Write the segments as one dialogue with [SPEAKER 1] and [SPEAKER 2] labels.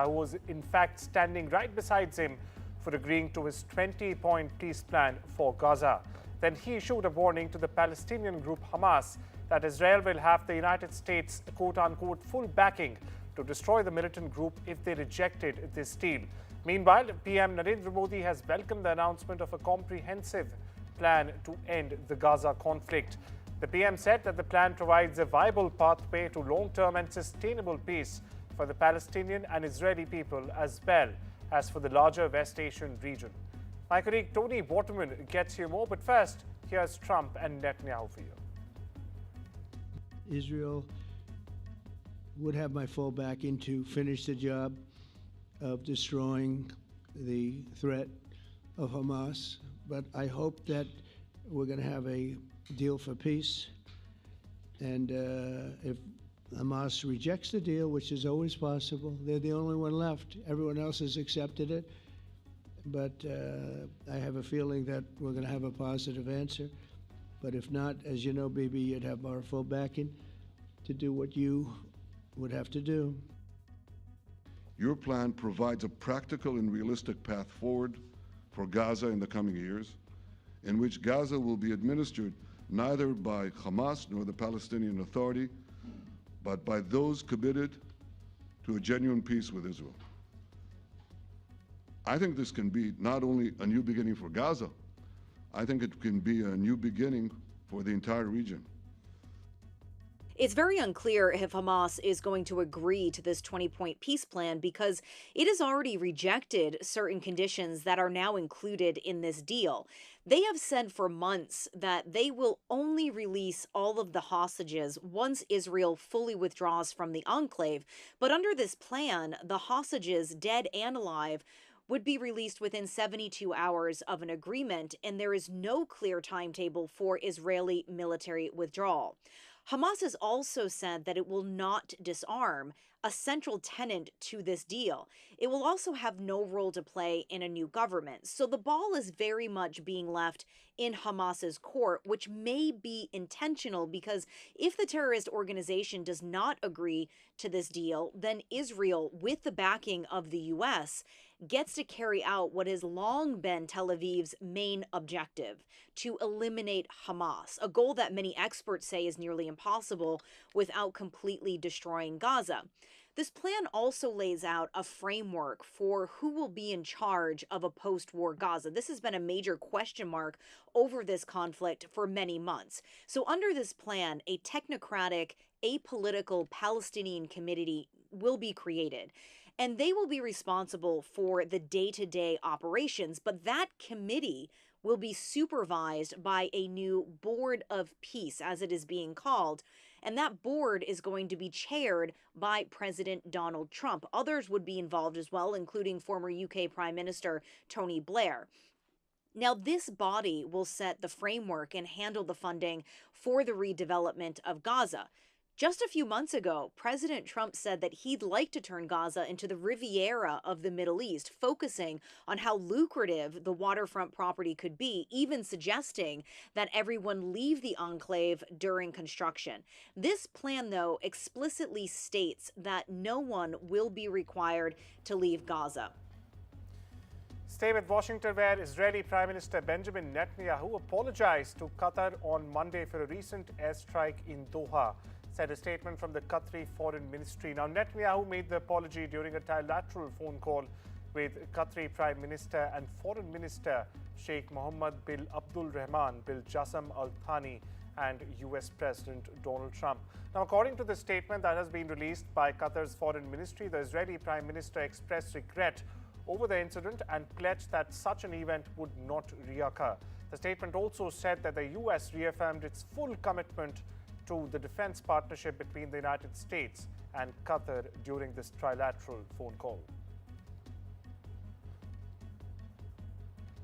[SPEAKER 1] who was in fact standing right beside him for agreeing to his 20-point peace plan for Gaza. Then he issued a warning to the Palestinian group Hamas that Israel will have the United States' quote-unquote full backing to destroy the militant group if they rejected this deal. Meanwhile, PM Narendra Modi has welcomed the announcement of a comprehensive plan to end the Gaza conflict. The PM said that the plan provides a viable pathway to long-term and sustainable peace for the Palestinian and Israeli people as well as for the larger West Asian region. My colleague Tony Waterman gets you more, but first, here's Trump and Netanyahu for you.
[SPEAKER 2] Israel would have my full backing to finish the job of destroying the threat of Hamas, but I hope that we're going to have a deal for peace. And if Hamas rejects the deal, which is always possible, they're the only one left. Everyone else has accepted it. But I have a feeling that we're going to have a positive answer. But if not, as you know, Bibi, you'd have our full backing to do what you would have to do.
[SPEAKER 3] Your plan provides a practical and realistic path forward for Gaza in the coming years, in which Gaza will be administered neither by Hamas nor the Palestinian Authority, but by those committed to a genuine peace with Israel. I think this can be not only a new beginning for Gaza, I think it can be a new beginning for the entire region.
[SPEAKER 4] It's very unclear if Hamas is going to agree to this 20-point peace plan because it has already rejected certain conditions that are now included in this deal. They have said for months that they will only release all of the hostages once Israel fully withdraws from the enclave. But under this plan, the hostages, dead and alive, would be released within 72 hours of an agreement, and there is no clear timetable for Israeli military withdrawal. Hamas has also said that it will not disarm, a central tenet to this deal. It will also have no role to play in a new government. So the ball is very much being left in Hamas's court, which may be intentional because if the terrorist organization does not agree to this deal, then Israel, with the backing of the U.S., gets to carry out what has long been Tel Aviv's main objective, to eliminate Hamas, a goal that many experts say is nearly impossible without completely destroying Gaza. This plan also lays out a framework for who will be in charge of a post-war Gaza. This has been a major question mark over this conflict for many months. So under this plan, a technocratic, apolitical Palestinian committee will be created. And they will be responsible for the day-to-day operations, but that committee will be supervised by a new board of peace, as it is being called. And that board is going to be chaired by President Donald Trump. Others would be involved as well, including former UK Prime Minister Tony Blair. Now, this body will set the framework and handle the funding for the redevelopment of Gaza. Just a few months ago, President Trump said that he'd like to turn Gaza into the Riviera of the Middle East, focusing on how lucrative the waterfront property could be, even suggesting that everyone leave the enclave during construction. This plan, though, explicitly states that no one will be required to leave Gaza.
[SPEAKER 1] Stay with Washington, where Israeli Prime Minister Benjamin Netanyahu apologized to Qatar on Monday for a recent airstrike in Doha, said a statement from the Qatari Foreign Ministry. Now, Netanyahu made the apology during a trilateral phone call with Qatari Prime Minister and Foreign Minister Sheikh Mohammed bin Abdul Rahman bin Jassim Al Thani and US President Donald Trump. Now, according to the statement that has been released by Qatar's Foreign Ministry, the Israeli Prime Minister expressed regret over the incident and pledged that such an event would not reoccur. The statement also said that the US reaffirmed its full commitment to the defense partnership between the United States and Qatar during this trilateral phone call.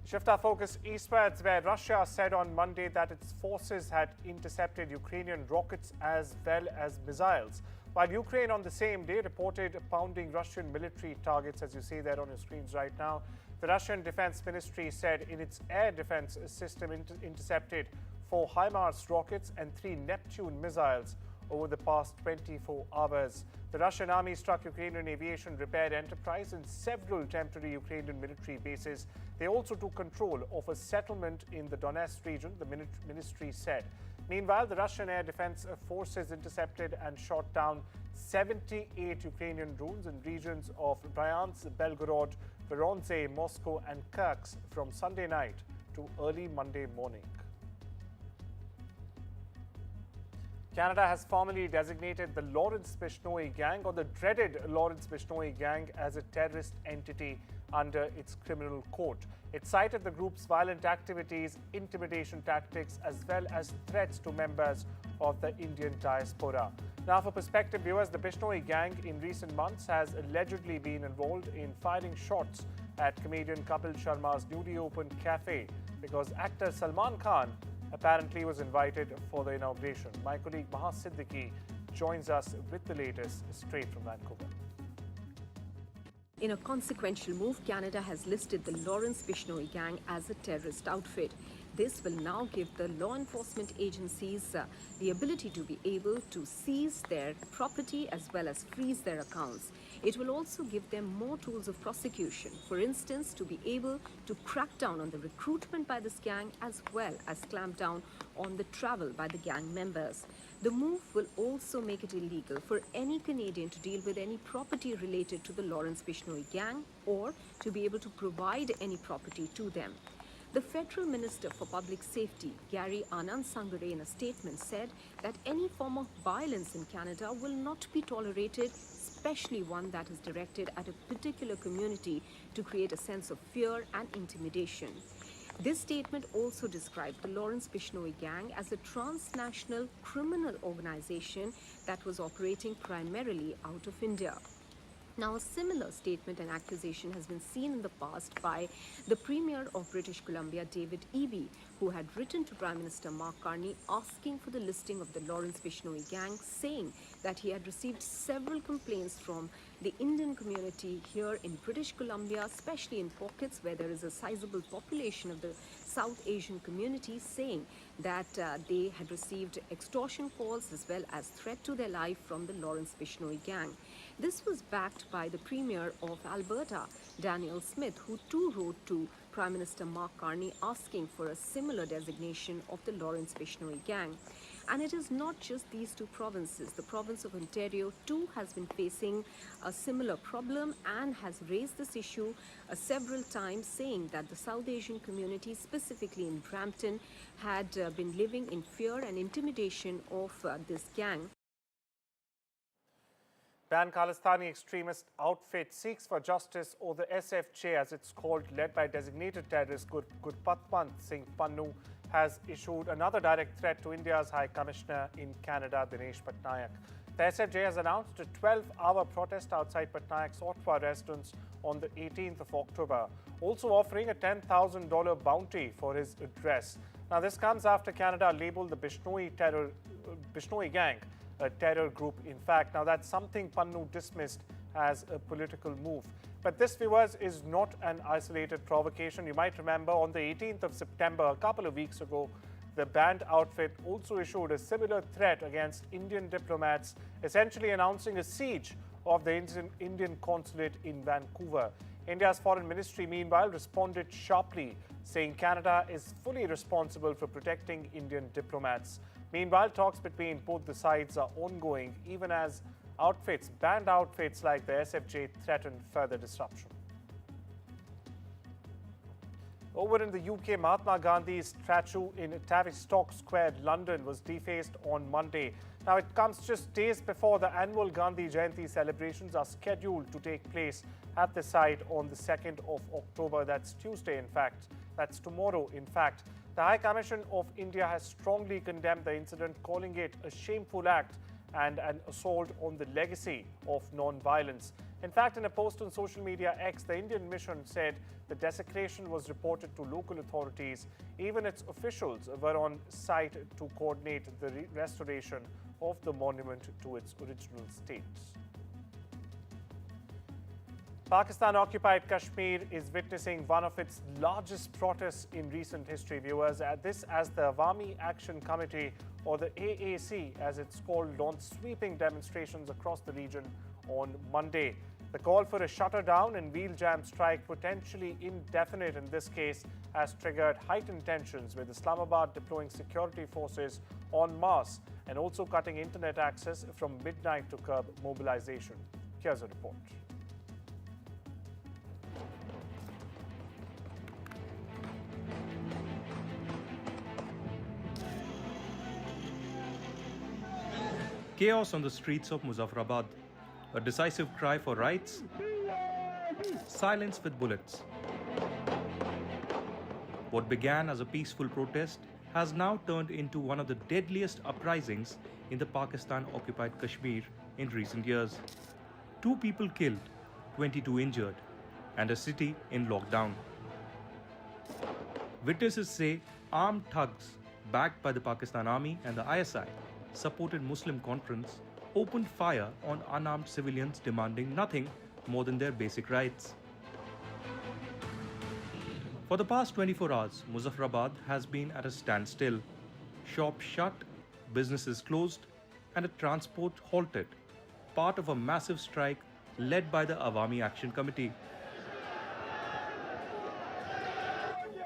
[SPEAKER 1] Shift our focus eastwards, where Russia said on Monday that its forces had intercepted Ukrainian rockets as well as missiles, while Ukraine on the same day reported pounding Russian military targets, as you see there on your screens right now. The Russian Defense Ministry said in its air defense system intercepted 4 HIMARS rockets and 3 Neptune missiles over the past 24 hours. The Russian army struck Ukrainian aviation repair enterprise and several temporary Ukrainian military bases. They also took control of a settlement in the Donetsk region, the ministry said. Meanwhile, the Russian air defense forces intercepted and shot down 78 Ukrainian drones in regions of Bryansk, Belgorod, Voronezh, Moscow and Kursk from Sunday night to early Monday morning. Canada has formally designated the Lawrence Bishnoi gang, or the dreaded Lawrence Bishnoi gang, as a terrorist entity under its criminal court. It cited the group's violent activities, intimidation tactics, as well as threats to members of the Indian diaspora. Now, for prospective viewers, the Bishnoi gang in recent months has allegedly been involved in firing shots at comedian Kapil Sharma's newly opened cafe because actor Salman Khan apparently was invited for the inauguration. My colleague Maha Siddiqui joins us with the latest straight from Vancouver.
[SPEAKER 5] In a consequential move, Canada has listed the Lawrence Bishnoi gang as a terrorist outfit. This will now give the law enforcement agencies the ability to be able to seize their property as well as freeze their accounts. It will also give them more tools of prosecution, for instance, to be able to crack down on the recruitment by this gang as well as clamp down on the travel by the gang members. The move will also make it illegal for any Canadian to deal with any property related to the Lawrence Bishnoi gang or to be able to provide any property to them. The Federal Minister for Public Safety, Gary Anand Sangare, in a statement said that any form of violence in Canada will not be tolerated, especially one that is directed at a particular community to create a sense of fear and intimidation. This statement also described the Lawrence Bishnoi gang as a transnational criminal organization that was operating primarily out of India. Now, a similar statement and accusation has been seen in the past by the Premier of British Columbia, David Eby, who had written to Prime Minister Mark Carney asking for the listing of the Lawrence Bishnoi gang, saying that he had received several complaints from the Indian community here in British Columbia, especially in pockets where there is a sizable population of the South Asian community, saying that they had received extortion calls as well as threat to their life from the Lawrence Bishnoi gang. This was backed by the Premier of Alberta, Daniel Smith, who too wrote to Prime Minister Mark Carney asking for a similar designation of the Lawrence Bishnoi gang. And it is not just these two provinces. The province of Ontario too has been facing a similar problem and has raised this issue several times, saying that the South Asian community, specifically in Brampton, had been living in fear and intimidation of this gang.
[SPEAKER 1] Ban Khalistani extremist outfit seeks for justice, or the SFJ as it's called, led by designated terrorist Gurpatwant Singh Pannu, has issued another direct threat to India's High Commissioner in Canada, Dinesh Patnaik. The SFJ has announced a 12-hour protest outside Patnaik's Ottawa residence on the 18th of October, also offering a $10,000 bounty for his address. Now, this comes after Canada labelled the Bishnoi gang a terror group, in fact. Now, that's something Pannu dismissed as a political move. But this, viewers, is not an isolated provocation. You might remember on the 18th of September, a couple of weeks ago, the banned outfit also issued a similar threat against Indian diplomats, essentially announcing a siege of the Indian consulate in Vancouver. India's foreign ministry, meanwhile, responded sharply, saying Canada is fully responsible for protecting Indian diplomats. Meanwhile, talks between both the sides are ongoing, even as banned outfits like the SFJ threaten further disruption. Over in the UK, Mahatma Gandhi's statue in Tavistock Square, London, was defaced on Monday. Now, it comes just days before the annual Gandhi Jayanti celebrations are scheduled to take place at the site on the 2nd of October. That's Tuesday, in fact. That's tomorrow, in fact. The High Commission of India has strongly condemned the incident, calling it a shameful act and an assault on the legacy of non-violence. In fact, in a post on social media X, the Indian mission said the desecration was reported to local authorities. Even its officials were on site to coordinate the restoration of the monument to its original state. Pakistan-occupied Kashmir is witnessing one of its largest protests in recent history, viewers. This as the Awami Action Committee, or the AAC as it's called, launched sweeping demonstrations across the region on Monday. The call for a shutterdown and wheel jam strike, potentially indefinite in this case, has triggered heightened tensions, with Islamabad deploying security forces en masse and also cutting internet access from midnight to curb mobilization. Here's a report.
[SPEAKER 6] Chaos on the streets of Muzaffarabad, a decisive cry for rights, silence with bullets. What began as a peaceful protest has now turned into one of the deadliest uprisings in the Pakistan-occupied Kashmir in recent years. 2 people killed, 22 injured, and a city in lockdown. Witnesses say armed thugs, backed by the Pakistan Army and the ISI, supported Muslim Conference, opened fire on unarmed civilians demanding nothing more than their basic rights. For the past 24 hours, Muzaffarabad has been at a standstill. Shops shut, businesses closed, and a transport halted, part of a massive strike led by the Awami Action Committee.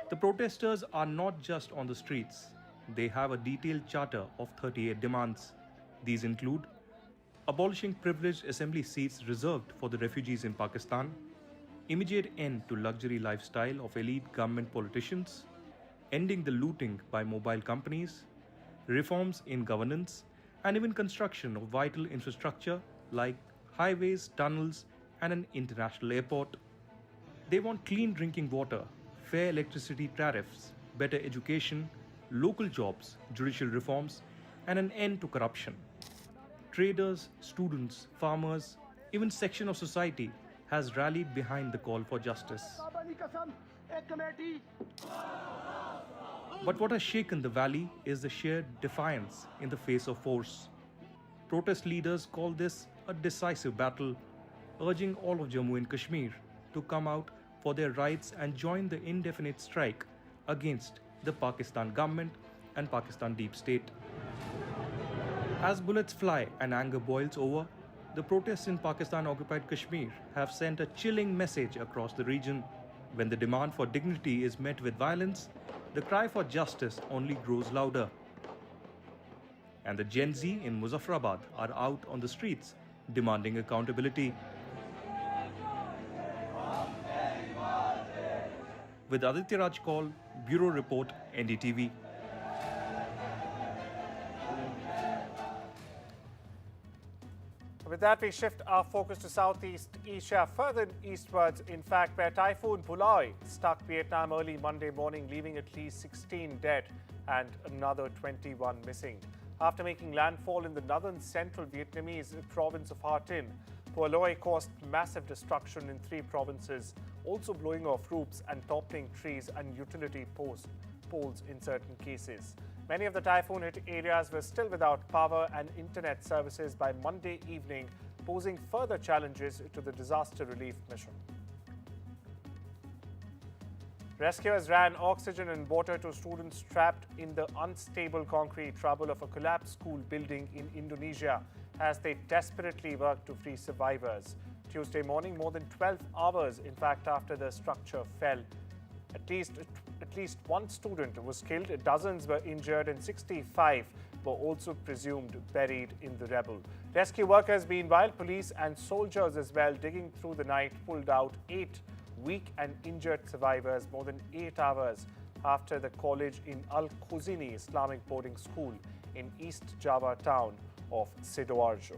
[SPEAKER 6] The protesters are not just on the streets. They have a detailed charter of 38 demands. These include abolishing privileged assembly seats reserved for the refugees in Pakistan, immediate end to luxury lifestyle of elite government politicians, ending the looting by mobile companies, reforms in governance, and even construction of vital infrastructure like highways, tunnels, and an international airport. They want clean drinking water, fair electricity tariffs, better education, local jobs, judicial reforms, and an end to corruption. Traders, students, farmers, even section of society has rallied behind the call for justice. But what has shaken the valley is the sheer defiance in the face of force. Protest leaders call this a decisive battle, urging all of Jammu and Kashmir to come out for their rights and join the indefinite strike against the Pakistan government and Pakistan deep state. As bullets fly and anger boils over, the protests in Pakistan-occupied Kashmir have sent a chilling message across the region. When the demand for dignity is met with violence, the cry for justice only grows louder. And the Gen Z in Muzaffarabad are out on the streets demanding accountability. With Aditya Raj Kaul, Bureau Report, NDTV.
[SPEAKER 1] With that, we shift our focus to Southeast Asia, further eastwards, in fact, where Typhoon Bulaoy struck Vietnam early Monday morning, leaving at least 16 dead and another 21 missing. After making landfall in the northern central Vietnamese province of Ha Tinh, Bulaoy caused massive destruction in 3 provinces, also blowing off roofs and toppling trees and utility poles in certain cases. Many of the typhoon-hit areas were still without power and internet services by Monday evening, posing further challenges to the disaster relief mission. Rescuers ran oxygen and water to students trapped in the unstable concrete rubble of a collapsed school building in Indonesia as they desperately worked to free survivors. Tuesday morning, more than 12 hours, in fact, after the structure fell. At least 1 student was killed, dozens were injured, and 65 were also presumed buried in the rubble. Rescue workers, meanwhile, police and soldiers as well, digging through the night, pulled out 8 weak and injured survivors more than 8 hours after the college in Al-Khuzini Islamic boarding school in East Java town of Sidoarjo.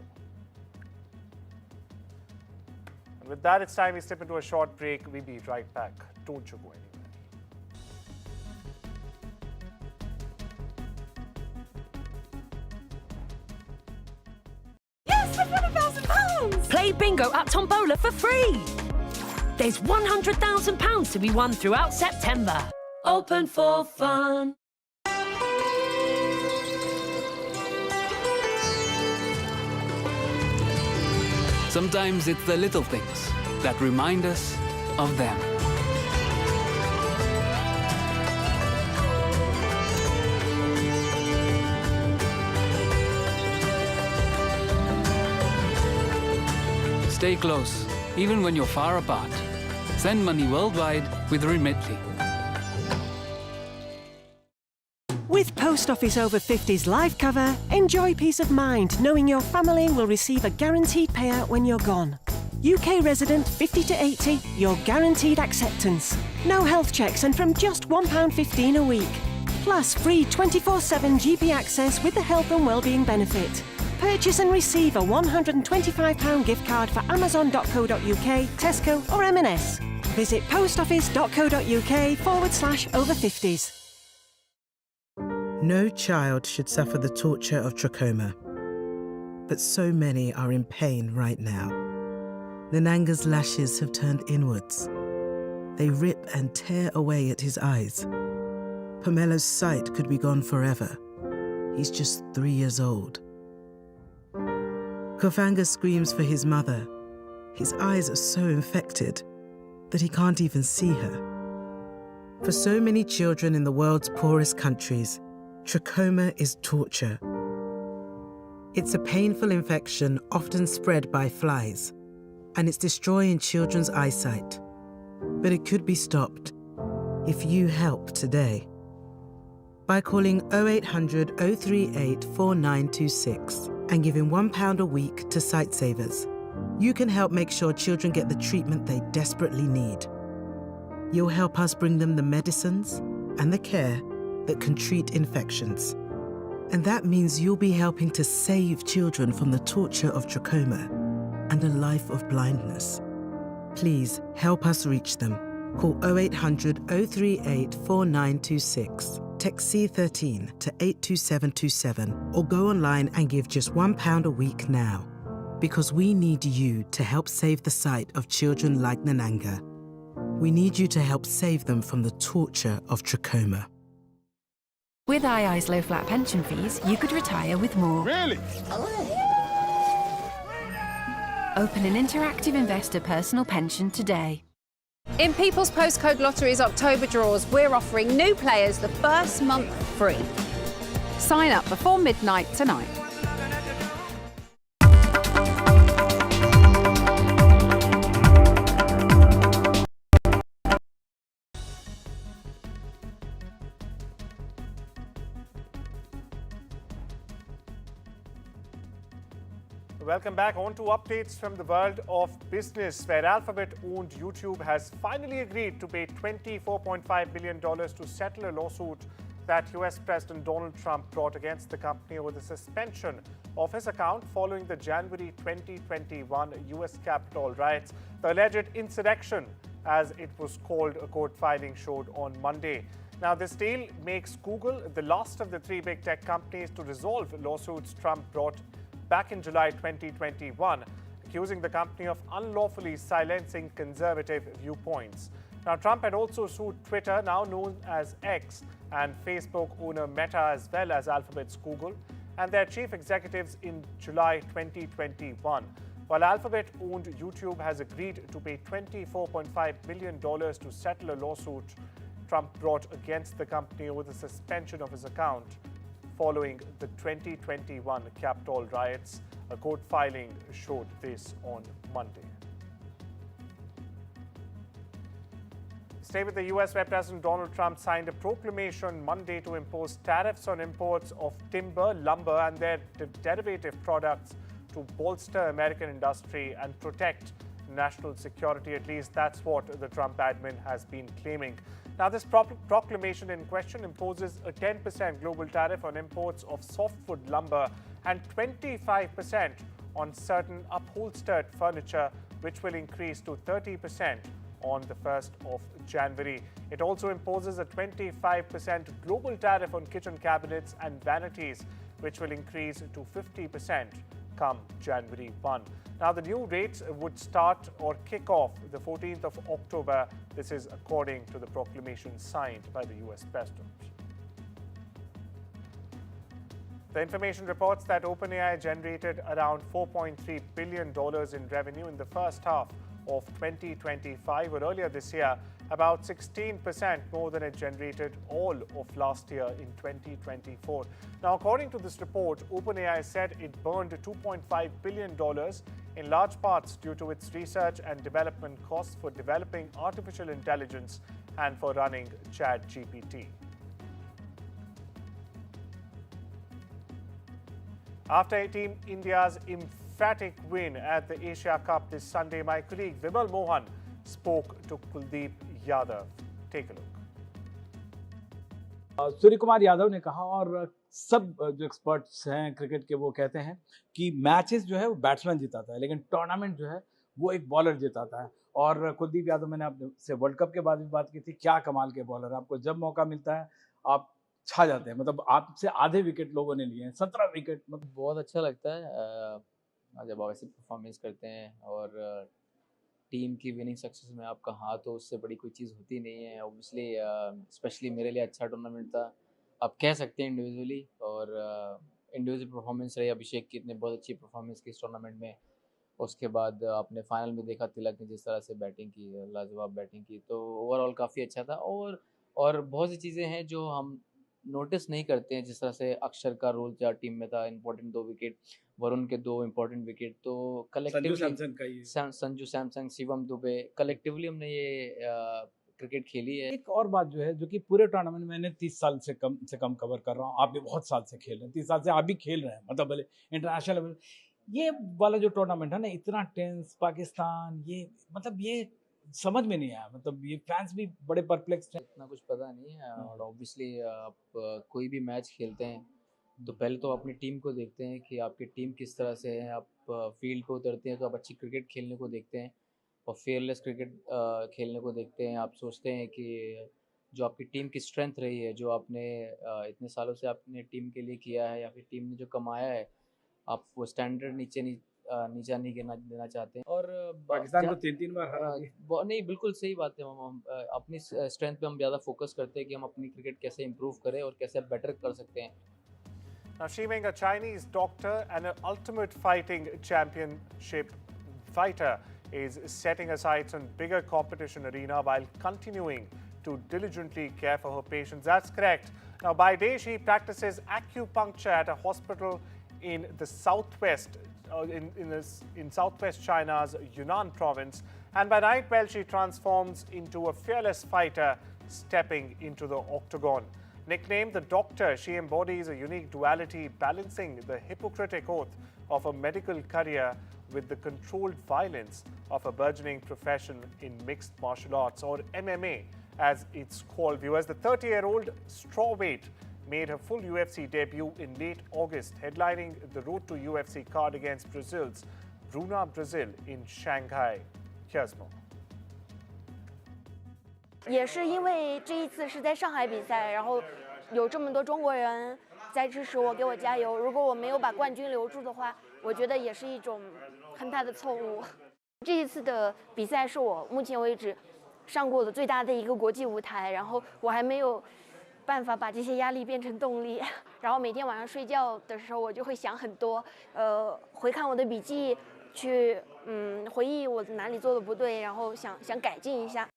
[SPEAKER 1] And with that, it's time we slip into a short break. We'll be right back. Don't you go anywhere.
[SPEAKER 7] Play bingo at Tombola for free. There's £100,000 to be won throughout September. Open for fun.
[SPEAKER 8] Sometimes it's the little things, that remind us of them. Stay close, even when you're far apart. Send money worldwide with Remitly.
[SPEAKER 9] With Post Office Over 50s life cover, enjoy peace of mind knowing your family will receive a guaranteed payout when you're gone. UK resident 50 to 80, your guaranteed acceptance. No health checks and from just £1.15 a week. Plus free 24/7 GP access with the health and wellbeing benefit. Purchase and receive a £125 gift card for amazon.co.uk, Tesco or M&S. Visit postoffice.co.uk/over50s.
[SPEAKER 10] No child should suffer the torture of trachoma. But so many are in pain right now. Nananga's lashes have turned inwards. They rip and tear away at his eyes. Pamelo's sight could be gone forever. He's just 3 years old. Kofanga screams for his mother. His eyes are so infected that he can't even see her. For so many children in the world's poorest countries, trachoma is torture. It's a painful infection often spread by flies, and it's destroying children's eyesight. But it could be stopped if you help today. By calling 0800 038 4926 and giving £1 a week to Sightsavers, you can help make sure children get the treatment they desperately need. You'll help us bring them the medicines and the care that can treat infections. And that means you'll be helping to save children from the torture of trachoma and a life of blindness. Please help us reach them. Call 0800 038 4926. Text C13 to 82727 or go online and give just £1 a week now. Because we need you to help save the sight of children like Nananga. We need you to help save them from the torture of trachoma.
[SPEAKER 11] With II's low flat pension fees, you could retire with more.
[SPEAKER 12] Really?
[SPEAKER 11] Open an interactive investor personal pension today.
[SPEAKER 13] In People's Postcode Lottery's October draws, we're offering new players the first month free. Sign up before midnight tonight.
[SPEAKER 1] Welcome back. On to updates from the world of business, where Alphabet-owned YouTube has finally agreed to pay $24.5 billion to settle a lawsuit that US President Donald Trump brought against the company over the suspension of his account following the January 2021 US Capitol riots. The alleged insurrection, as it was called, a court filing showed on Monday. Now, this deal makes Google the last of the three big tech companies to resolve lawsuits Trump brought back in July 2021, accusing the company of unlawfully silencing conservative viewpoints. Now, Trump had also sued Twitter, now known as X, and Facebook owner Meta, as well as Alphabet's Google, and their chief executives in July 2021. While Alphabet-owned YouTube has agreed to pay $24.5 billion to settle a lawsuit Trump brought against the company over the suspension of his account following the 2021 Capitol riots. A court filing showed this on Monday. Stay with the US, where President Donald Trump signed a proclamation Monday to impose tariffs on imports of timber, lumber, and their derivative products to bolster American industry and protect national security. At least that's what the Trump admin has been claiming. Now, this proclamation in question imposes a 10% global tariff on imports of softwood lumber and 25% on certain upholstered furniture, which will increase to 30% on the 1st of January. It also imposes a 25% global tariff on kitchen cabinets and vanities, which will increase to 50% come January 1. Now, the new rates would start or kick off the 14th of October. This is according to the proclamation signed by the US President. The information reports that OpenAI generated around $4.3 billion in revenue in the first half of 2025, or earlier this year, about 16% more than it generated all of last year in 2024. Now, according to this report, OpenAI said it burned $2.5 billion in large parts due to its research and development costs for developing artificial intelligence and for running ChatGPT. After Team India's emphatic win at the Asia Cup this Sunday, my colleague Vimal Mohan spoke to Kuldeep Yadav. Take a look.
[SPEAKER 12] Surya Kumar Yadav ने कहा, और सब जो experts हैं cricket के वो कहते हैं कि मैचेस जो है वो बैट्समैन जिताता है, लेकिन टूर्नामेंट जो है वो एक बॉलर जिताता है। और कुलदीप यादव, मैंने आपसे वर्ल्ड कप के बाद भी बात की थी, क्या कमाल के बॉलर, आपको जब मौका मिलता है आप छा जाते हैं। मतलब आपसे आधे विकेट लोगों ने लिए हैं, 17 विकेट। मतलब
[SPEAKER 14] बहुत अच्छा लगता है जब आप ऐसे परफॉर्मेंस करते हैं, और टीम की विनिंग सक्सेस में आपका हाथ हो, उससे बड़ी कोई चीज़ होती नहीं है। ऑब्वियसली स्पेशली मेरे लिए अच्छा टूर्नामेंट था, आप कह सकते हैं इंडिविजुअली, और इंडिविजुअल परफॉर्मेंस रही अभिषेक की, इतने बहुत अच्छी परफॉर्मेंस की इस टूर्नामेंट में। उसके बाद आपने फाइनल में देखा तिलक ने जिस तरह से बैटिंग की, लाजवाब बैटिंग की, तो ओवरऑल काफ़ी अच्छा था। और बहुत सी चीज़ें हैं जो हम नोटिस नहीं करते हैं, जिस तरह से अक्षर का रोल जो टीम में था, इंपॉर्टेंट 2 विकेट, वरुण के 2 इंपॉर्टेंट विकेट, तो collectively Sanju Samsung, Shivam Dubey, collectively हमने ये क्रिकेट खेली है।
[SPEAKER 12] एक और बात जो है, जो कि पूरे टूर्नामेंट मैंने 30 साल से कम कवर कर रहा हूँ, आप भी बहुत साल से खेल रहे हैं, 30 साल से आप भी खेल रहे हैं, मतलब भले इंटरनेशनल लेवल। ये वाला जो टूर्नामेंट है ना, इतना टेंस, पाकिस्तान, ये मतलब ये समझ में नहीं आया, मतलब ये फैंस भी बड़े परप्लेक्स हैं।
[SPEAKER 14] इतना कुछ पता नहीं है, और ऑब्वियसली आप कोई भी मैच खेलते हैं तो पहले तो अपनी टीम को देखते हैं कि आपकी टीम किस तरह से है। आप फील्ड पे उतरते हैं तो आप अच्छी क्रिकेट खेलने को देखते हैं, और फेयरलेस क्रिकेट खेलने को देखते हैं। आप सोचते हैं कि जो आपकी टीम की स्ट्रेंथ रही है, जो आपने इतने सालों से आपने टीम के लिए किया है, या फिर टीम ने जो कमाया है, आप वो स्टैंडर्ड नीचा नहीं गिरना देना चाहते हैं। और
[SPEAKER 12] पाकिस्तान को 3 बार हरा दिया।
[SPEAKER 14] नहीं, बिल्कुल सही बात है। हम अपनी स्ट्रेंथ पे हम ज़्यादा फोकस करते हैं कि हम अपनी क्रिकेट कैसे इंप्रूव करें और कैसे बेटर कर सकते हैं।
[SPEAKER 1] Now, she being a Chinese doctor and an ultimate fighting championship fighter is setting her sights on bigger competition arena while continuing to diligently care for her patients. That's correct. Now, by day, she practices acupuncture at a hospital in the southwest, in southwest China's Yunnan province. And by night, well, she transforms into a fearless fighter stepping into the octagon. Nicknamed the Doctor, she embodies a unique duality, balancing the Hippocratic oath of a medical career with the controlled violence of a burgeoning profession in mixed martial arts, or MMA as it's called. Viewers, the 30-year-old strawweight made her full UFC debut in late August, headlining the Road to UFC card against Brazil's Bruna Brazil in Shanghai. Here's more.
[SPEAKER 15] 也是因为这一次是在上海比赛，然后有这么多中国人在支持我，给我加油。如果我没有把冠军留住的话，我觉得也是一种很大的错误。这一次的比赛是我目前为止上过的最大的一个国际舞台，然后我还没有办法把这些压力变成动力。然后每天晚上睡觉的时候，我就会想很多，回看我的笔记，去回忆我哪里做的不对，然后想改进一下。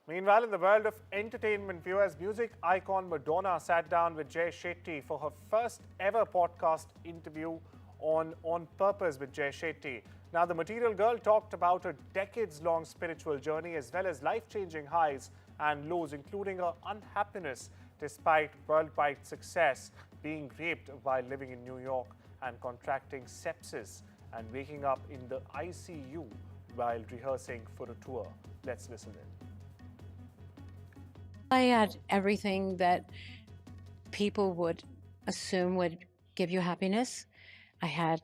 [SPEAKER 1] Meanwhile, in the world of entertainment, viewers, music icon Madonna sat down with Jay Shetty for her first ever podcast interview on Purpose with Jay Shetty. Now, the Material Girl talked about her decades-long spiritual journey as well as life-changing highs and lows, including her unhappiness despite worldwide success, being raped while living in New York and contracting sepsis and waking up in the ICU while rehearsing for a tour. Let's listen in.
[SPEAKER 16] I had everything that people would assume would give you happiness. I had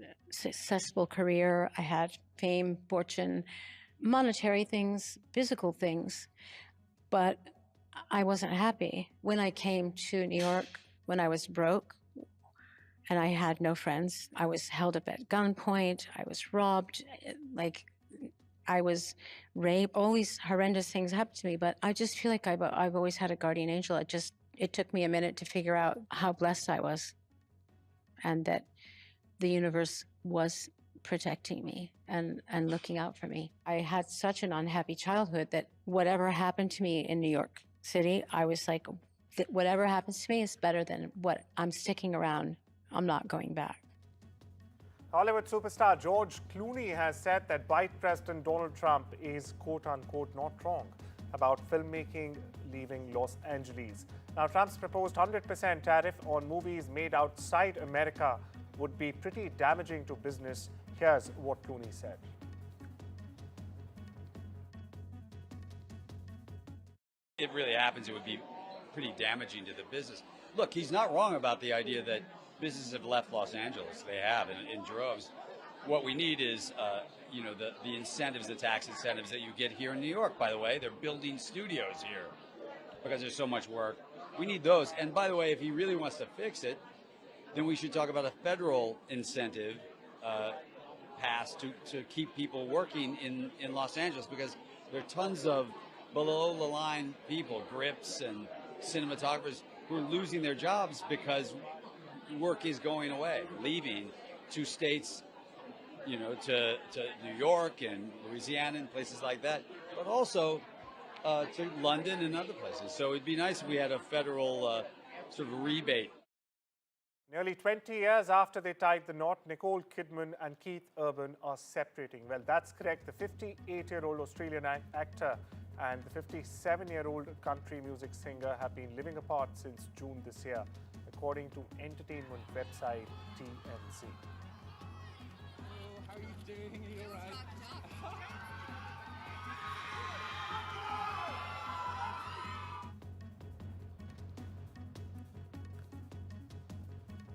[SPEAKER 16] a successful career, I had fame, fortune, monetary things, physical things, but I wasn't happy. When I came to New York, when I was broke and I had no friends, I was held up at gunpoint, I was robbed, I was raped, all these horrendous things happened to me, but I just feel like I've always had a guardian angel. It took me a minute to figure out how blessed I was and that the universe was protecting me and looking out for me. I had such an unhappy childhood that whatever happened to me in New York City, I was like, whatever happens to me is better than what I'm sticking around. I'm not going back.
[SPEAKER 1] Hollywood superstar George Clooney has said that Vice President Donald Trump is quote-unquote not wrong about filmmaking leaving Los Angeles. Now, Trump's proposed 100% tariff on movies made outside America would be pretty damaging to business. Here's what Clooney said.
[SPEAKER 17] If it really happens, it would be pretty damaging to the business. Look, he's not wrong about the idea that businesses have left Los Angeles. They have in droves. What we need is, the incentives, the tax incentives that you get here in New York. By the way, they're building studios here because there's so much work. We need those. And by the way, if he really wants to fix it, then we should talk about a federal incentive passed to keep people working in Los Angeles, because there are tons of below the line people, grips and cinematographers, who are losing their jobs because work is going away, leaving to states, to New York and Louisiana and places like that, but also to London and other places. So it'd be nice if we had a federal sort of rebate.
[SPEAKER 1] Nearly 20 years after they tied the knot, Nicole Kidman and Keith Urban are separating. Well, that's correct. The 58-year-old Australian actor and the 57-year-old country music singer have been living apart since June this year, according to entertainment website TMZ.
[SPEAKER 18] How are you doing? Are you all right?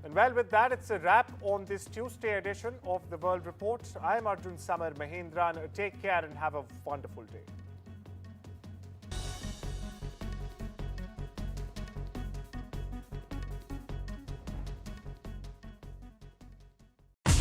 [SPEAKER 1] And well, with that, it's a wrap on this Tuesday edition of the World Report. I'm Arjun, Samar, Mahendran. Take care and have a wonderful day.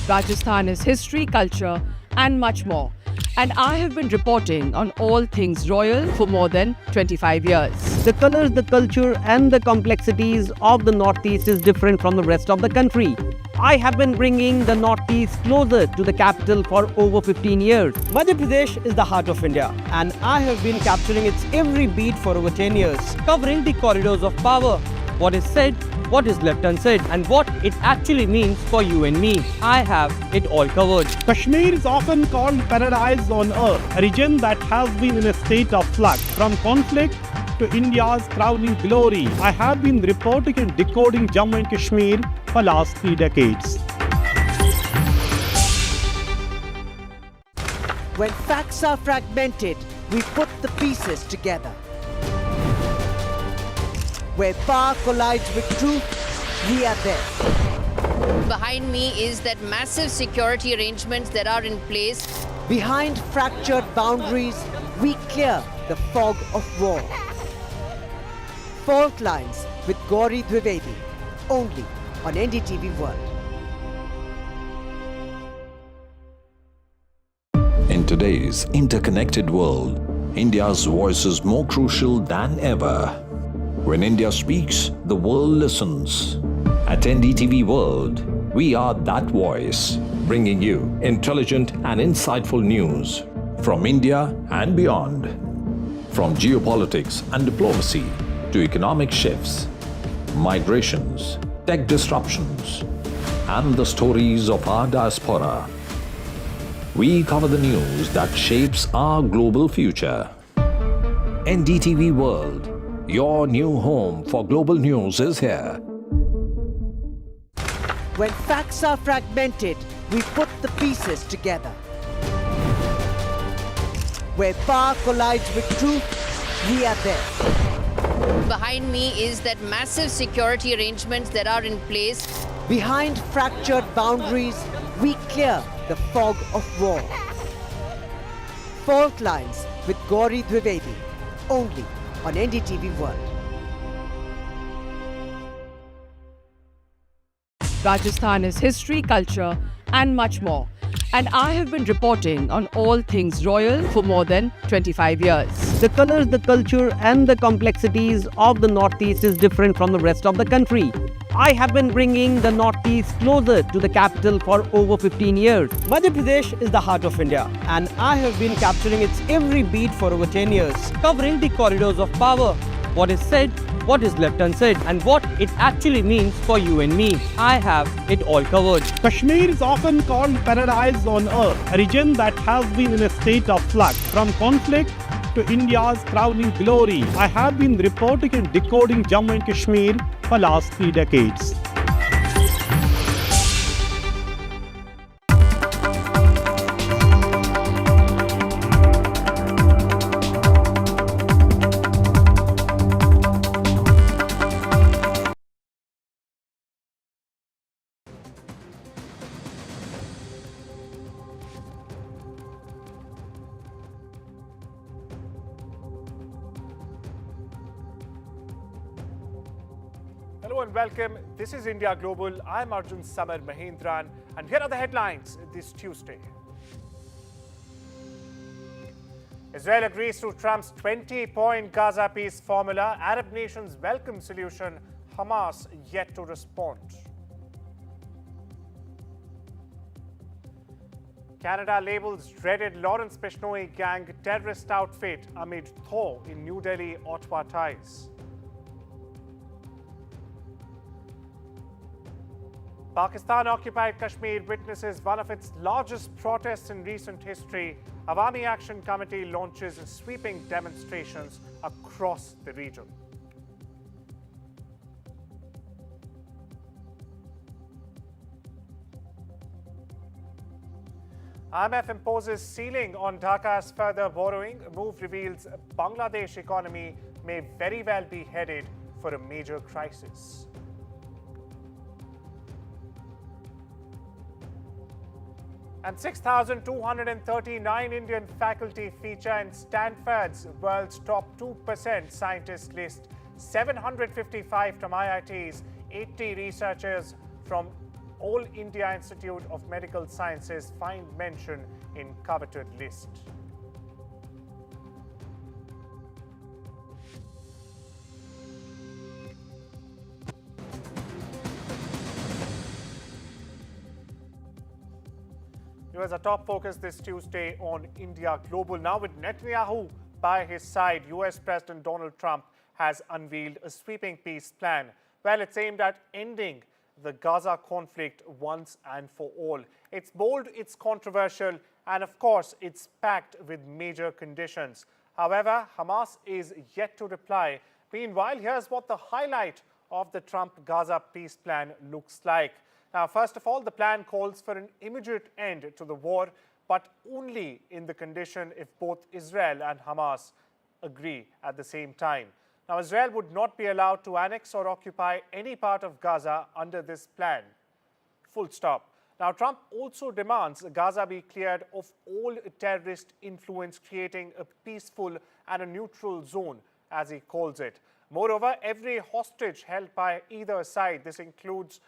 [SPEAKER 19] Rajasthan is history, culture, and much more. And I have been reporting on all things royal for more than 25 years.
[SPEAKER 20] The colors, the culture, and the complexities of the Northeast is different from the rest of the country. I have been bringing the Northeast closer to the capital for over 15 years.
[SPEAKER 21] Madhya Pradesh is the heart of India, and I have been capturing its every beat for over 10 years, covering the corridors of power, what is said, what is left unsaid, and what it actually means for you and me. I have it all covered.
[SPEAKER 22] Kashmir is often called paradise on earth, a region that has been in a state of flux from conflict to India's crowning glory. I have been reporting and decoding Jammu and Kashmir for last 3 decades.
[SPEAKER 9] When facts are fragmented, we put the pieces together. Where power collides with truth, we are there.
[SPEAKER 23] Behind me is that massive security arrangements that are in place.
[SPEAKER 9] Behind fractured boundaries, we clear the fog of war. Fault Lines with Gauri Dwivedi, only on NDTV World.
[SPEAKER 24] In today's interconnected world, India's voice is more crucial than ever. When India speaks, the world listens. At NDTV World, we are that voice, bringing you intelligent and insightful news from India and beyond. From geopolitics and diplomacy to economic shifts, migrations, tech disruptions, and the stories of our diaspora. We cover the news that shapes our global future. NDTV World, your new home for global news, is here.
[SPEAKER 9] When facts are fragmented, we put the pieces together. Where power collides with truth, we are there.
[SPEAKER 23] Behind me is that massive security arrangements that are in place.
[SPEAKER 9] Behind fractured boundaries, we clear the fog of war. Fault Lines with Gauri Dwivedi, only on NDTV World.
[SPEAKER 19] Rajasthan is history, culture, and much more. And I have been reporting on all things royal for more than 25 years.
[SPEAKER 20] The colors, the culture, and the complexities of the Northeast is different from the rest of the country. I have been bringing the Northeast closer to the capital for over 15 years. Madhya Pradesh is the heart of India, and I have been capturing its every beat for over 10 years, covering the corridors of power, what is said, what is left unsaid, and what it actually means for you and me. I have it all covered.
[SPEAKER 22] Kashmir is often called paradise on earth, a region that has been in a state of flux from conflict to India's crowning glory. I have been reporting and decoding Jammu and Kashmir for last 3 decades.
[SPEAKER 1] Hello and welcome. This is India Global. I'm Arjun, Samar, Mahendran, and here are the headlines this Tuesday. Israel agrees to Trump's 20-point Gaza peace formula. Arab nations welcome solution. Hamas yet to respond. Canada labels dreaded Lawrence Bishnoi gang terrorist outfit amid thaw in New Delhi-Ottawa ties. Pakistan-occupied Kashmir witnesses one of its largest protests in recent history. Awami Action Committee launches sweeping demonstrations across the region. IMF imposes ceiling on Dhaka's further borrowing. Move reveals Bangladesh economy may very well be headed for a major crisis. And 6,239 Indian faculty feature in Stanford's world's top 2% scientist list. 755 from IITs, 80 researchers from All India Institute of Medical Sciences find mention in coveted list. Here's our top focus this Tuesday on India Global. Now, with Netanyahu by his side, US President Donald Trump has unveiled a sweeping peace plan. Well, it's aimed at ending the Gaza conflict once and for all. It's bold, it's controversial, and of course, it's packed with major conditions. However, Hamas is yet to reply. Meanwhile, here's what the highlight of the Trump-Gaza peace plan looks like. Now, first of all, the plan calls for an immediate end to the war, but only in the condition if both Israel and Hamas agree at the same time. Now, Israel would not be allowed to annex or occupy any part of Gaza under this plan. Full stop. Now, Trump also demands Gaza be cleared of all terrorist influence, creating a peaceful and a neutral zone, as he calls it. Moreover, every hostage held by either side, this includes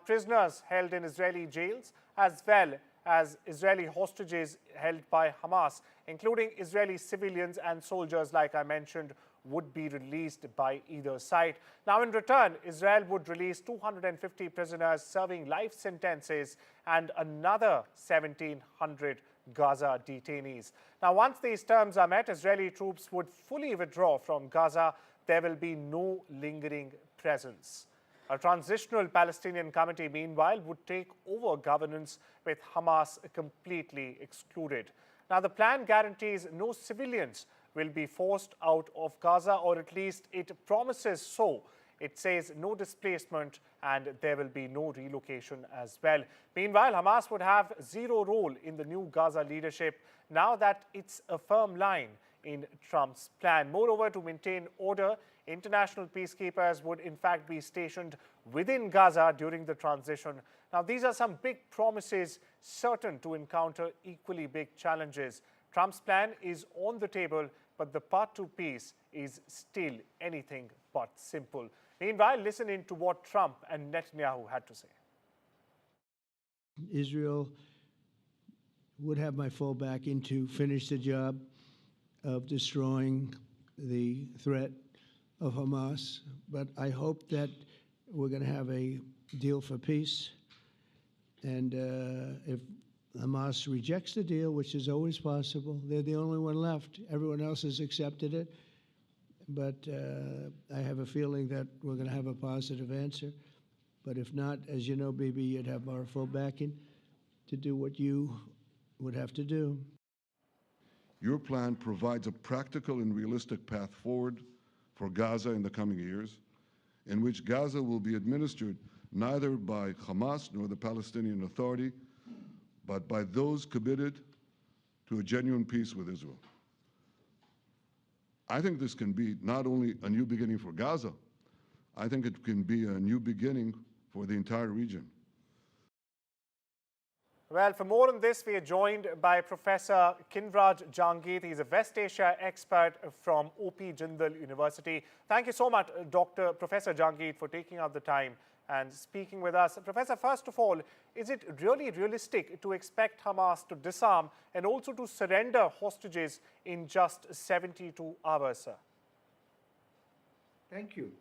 [SPEAKER 1] prisoners held in Israeli jails, as well as Israeli hostages held by Hamas, including Israeli civilians and soldiers, like I mentioned, would be released by either side. Now, in return, Israel would release 250 prisoners serving life sentences and another 1,700 Gaza detainees. Now, once these terms are met, Israeli troops would fully withdraw from Gaza. There will be no lingering presence. A transitional Palestinian committee, meanwhile, would take over governance with Hamas completely excluded. Now, the plan guarantees no civilians will be forced out of Gaza, or at least it promises so. It says no displacement and there will be no relocation as well. Meanwhile, Hamas would have zero role in the new Gaza leadership now that it's a firm line in Trump's plan. Moreover, to maintain order, international peacekeepers would in fact be stationed within Gaza during the transition. Now, these are some big promises certain to encounter equally big challenges. Trump's plan is on the table, but the path to peace is still anything but simple. Meanwhile, listen in to what Trump and Netanyahu had to say.
[SPEAKER 2] Israel would have my full backing to finish the job of destroying the threat of Hamas, but I hope that we're going to have a deal for peace. And if Hamas rejects the deal, which is always possible, they're the only one left. Everyone else has accepted it. But I have a feeling that we're going to have a positive answer. But if not, as you know, Bibi, you'd have our full backing to do what you would have to do.
[SPEAKER 3] Your plan provides a practical and realistic path forward for Gaza in the coming years, in which Gaza will be administered neither by Hamas nor the Palestinian Authority, but by those committed to a genuine peace with Israel. I think this can be not only a new beginning for Gaza, I think it can be a new beginning for the entire region.
[SPEAKER 1] Well, for more on this, we are joined by Professor Kinvraj Jangid. He's a West Asia expert from OP Jindal University. Thank you so much, Professor Jangid, for taking out the time and speaking with us. Professor, first of all, is it really realistic to expect Hamas to disarm and also to surrender hostages in just 72 hours, sir?
[SPEAKER 4] Thank you.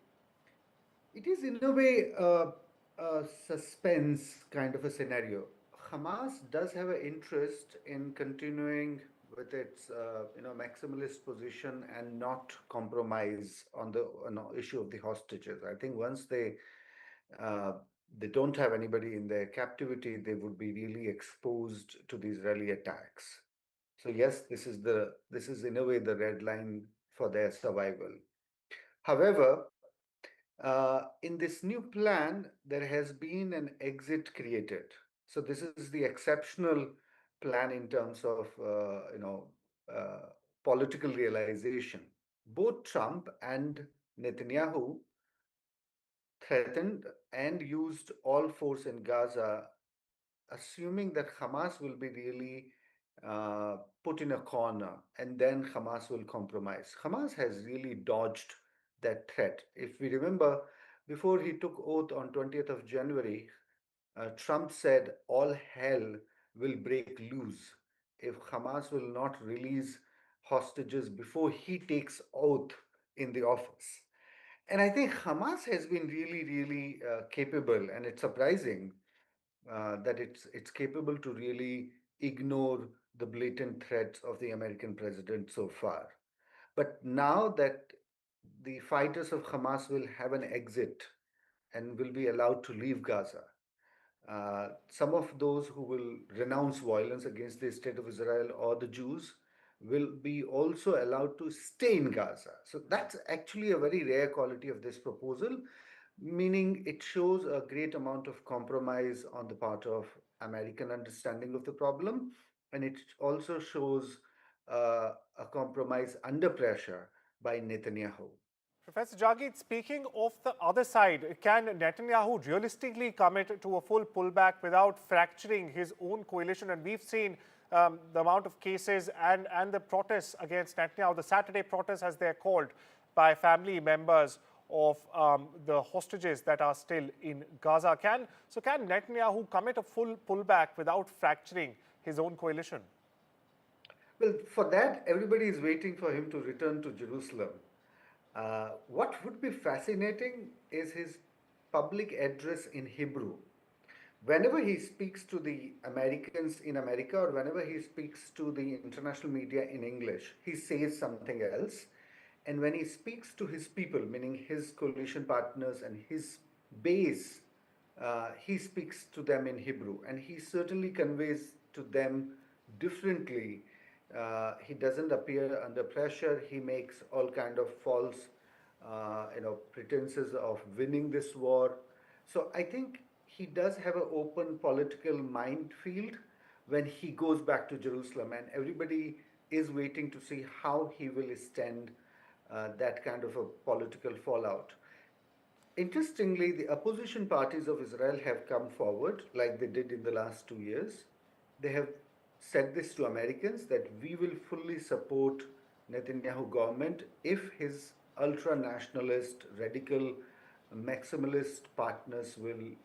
[SPEAKER 4] It is in a way a suspense kind of a scenario. Hamas does have an interest in continuing with its maximalist position and not compromise on the issue of the hostages. I think once they don't have anybody in their captivity, they would be really exposed to the Israeli attacks. So yes, this is in a way the red line for their survival. However, in this new plan, there has been an exit created. So this is the exceptional plan in terms of political realization. Both Trump and Netanyahu threatened and used all force in Gaza, assuming that Hamas will be really put in a corner and then Hamas will compromise. Hamas has really dodged that threat. If we remember, before he took oath on 20th of January, Trump said all hell will break loose if Hamas will not release hostages before he takes oath in the office. And I think Hamas has been really, really capable, and it's surprising that it's capable to really ignore the blatant threats of the American president so far. But now that the fighters of Hamas will have an exit and will be allowed to leave Gaza, some of those who will renounce violence against the state of Israel or the Jews will be also allowed to stay in Gaza. So that's actually a very rare quality of this proposal, meaning it shows a great amount of compromise on the part of American understanding of the problem, and it also shows a compromise under pressure by Netanyahu.
[SPEAKER 1] Professor Jangid, speaking of the other side, can Netanyahu realistically commit to a full pullback without fracturing his own coalition? And we've seen the amount of cases and the protests against Netanyahu, the Saturday protests as they're called, by family members of the hostages that are still in Gaza. Can Netanyahu commit a full pullback without fracturing his own coalition?
[SPEAKER 4] Well, for that, everybody is waiting for him to return to Jerusalem. What would be fascinating is his public address in Hebrew. Whenever he speaks to the Americans in America or whenever he speaks to the international media in English, he says something else. And when he speaks to his people, meaning his coalition partners and his base, he speaks to them in Hebrew. And he certainly conveys to them differently. He doesn't appear under pressure. He makes all kind of false, pretenses of winning this war. So I think he does have an open political minefield when he goes back to Jerusalem, and everybody is waiting to see how he will stand that kind of a political fallout. Interestingly, the opposition parties of Israel have come forward like they did in the last 2 years. They have said this to Americans that we will fully support Netanyahu government if his ultra-nationalist, radical, maximalist partners will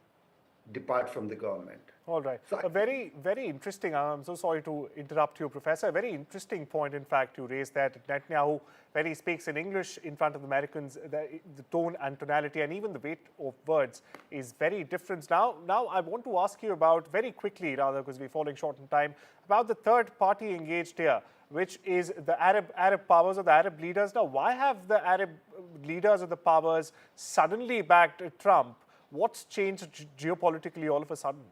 [SPEAKER 4] depart from the government.
[SPEAKER 1] All right. A very, very interesting, I'm so sorry to interrupt you, Professor. A very interesting point, in fact, you raised that Netanyahu, when he speaks in English in front of the Americans, the tone and tonality and even the weight of words is very different. Now I want to ask you about, very quickly rather, because we're falling short on time, about the third party engaged here, which is the Arab powers or the Arab leaders. Now, why have the Arab leaders or the powers suddenly backed Trump? What's changed geopolitically all of a sudden?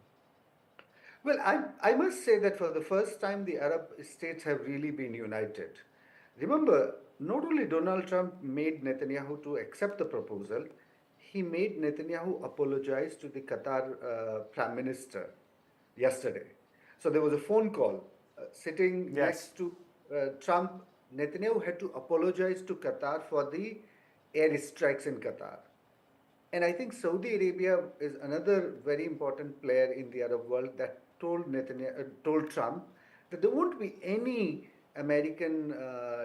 [SPEAKER 4] Well, I must say that for the first time, the Arab states have really been united. Remember, not only Donald Trump made Netanyahu to accept the proposal, he made Netanyahu apologize to the Qatar Prime Minister yesterday. So there was a phone call sitting next to Trump. Netanyahu had to apologize to Qatar for the airstrikes in Qatar. And I think Saudi Arabia is another very important player in the Arab world that told Trump that there won't be any American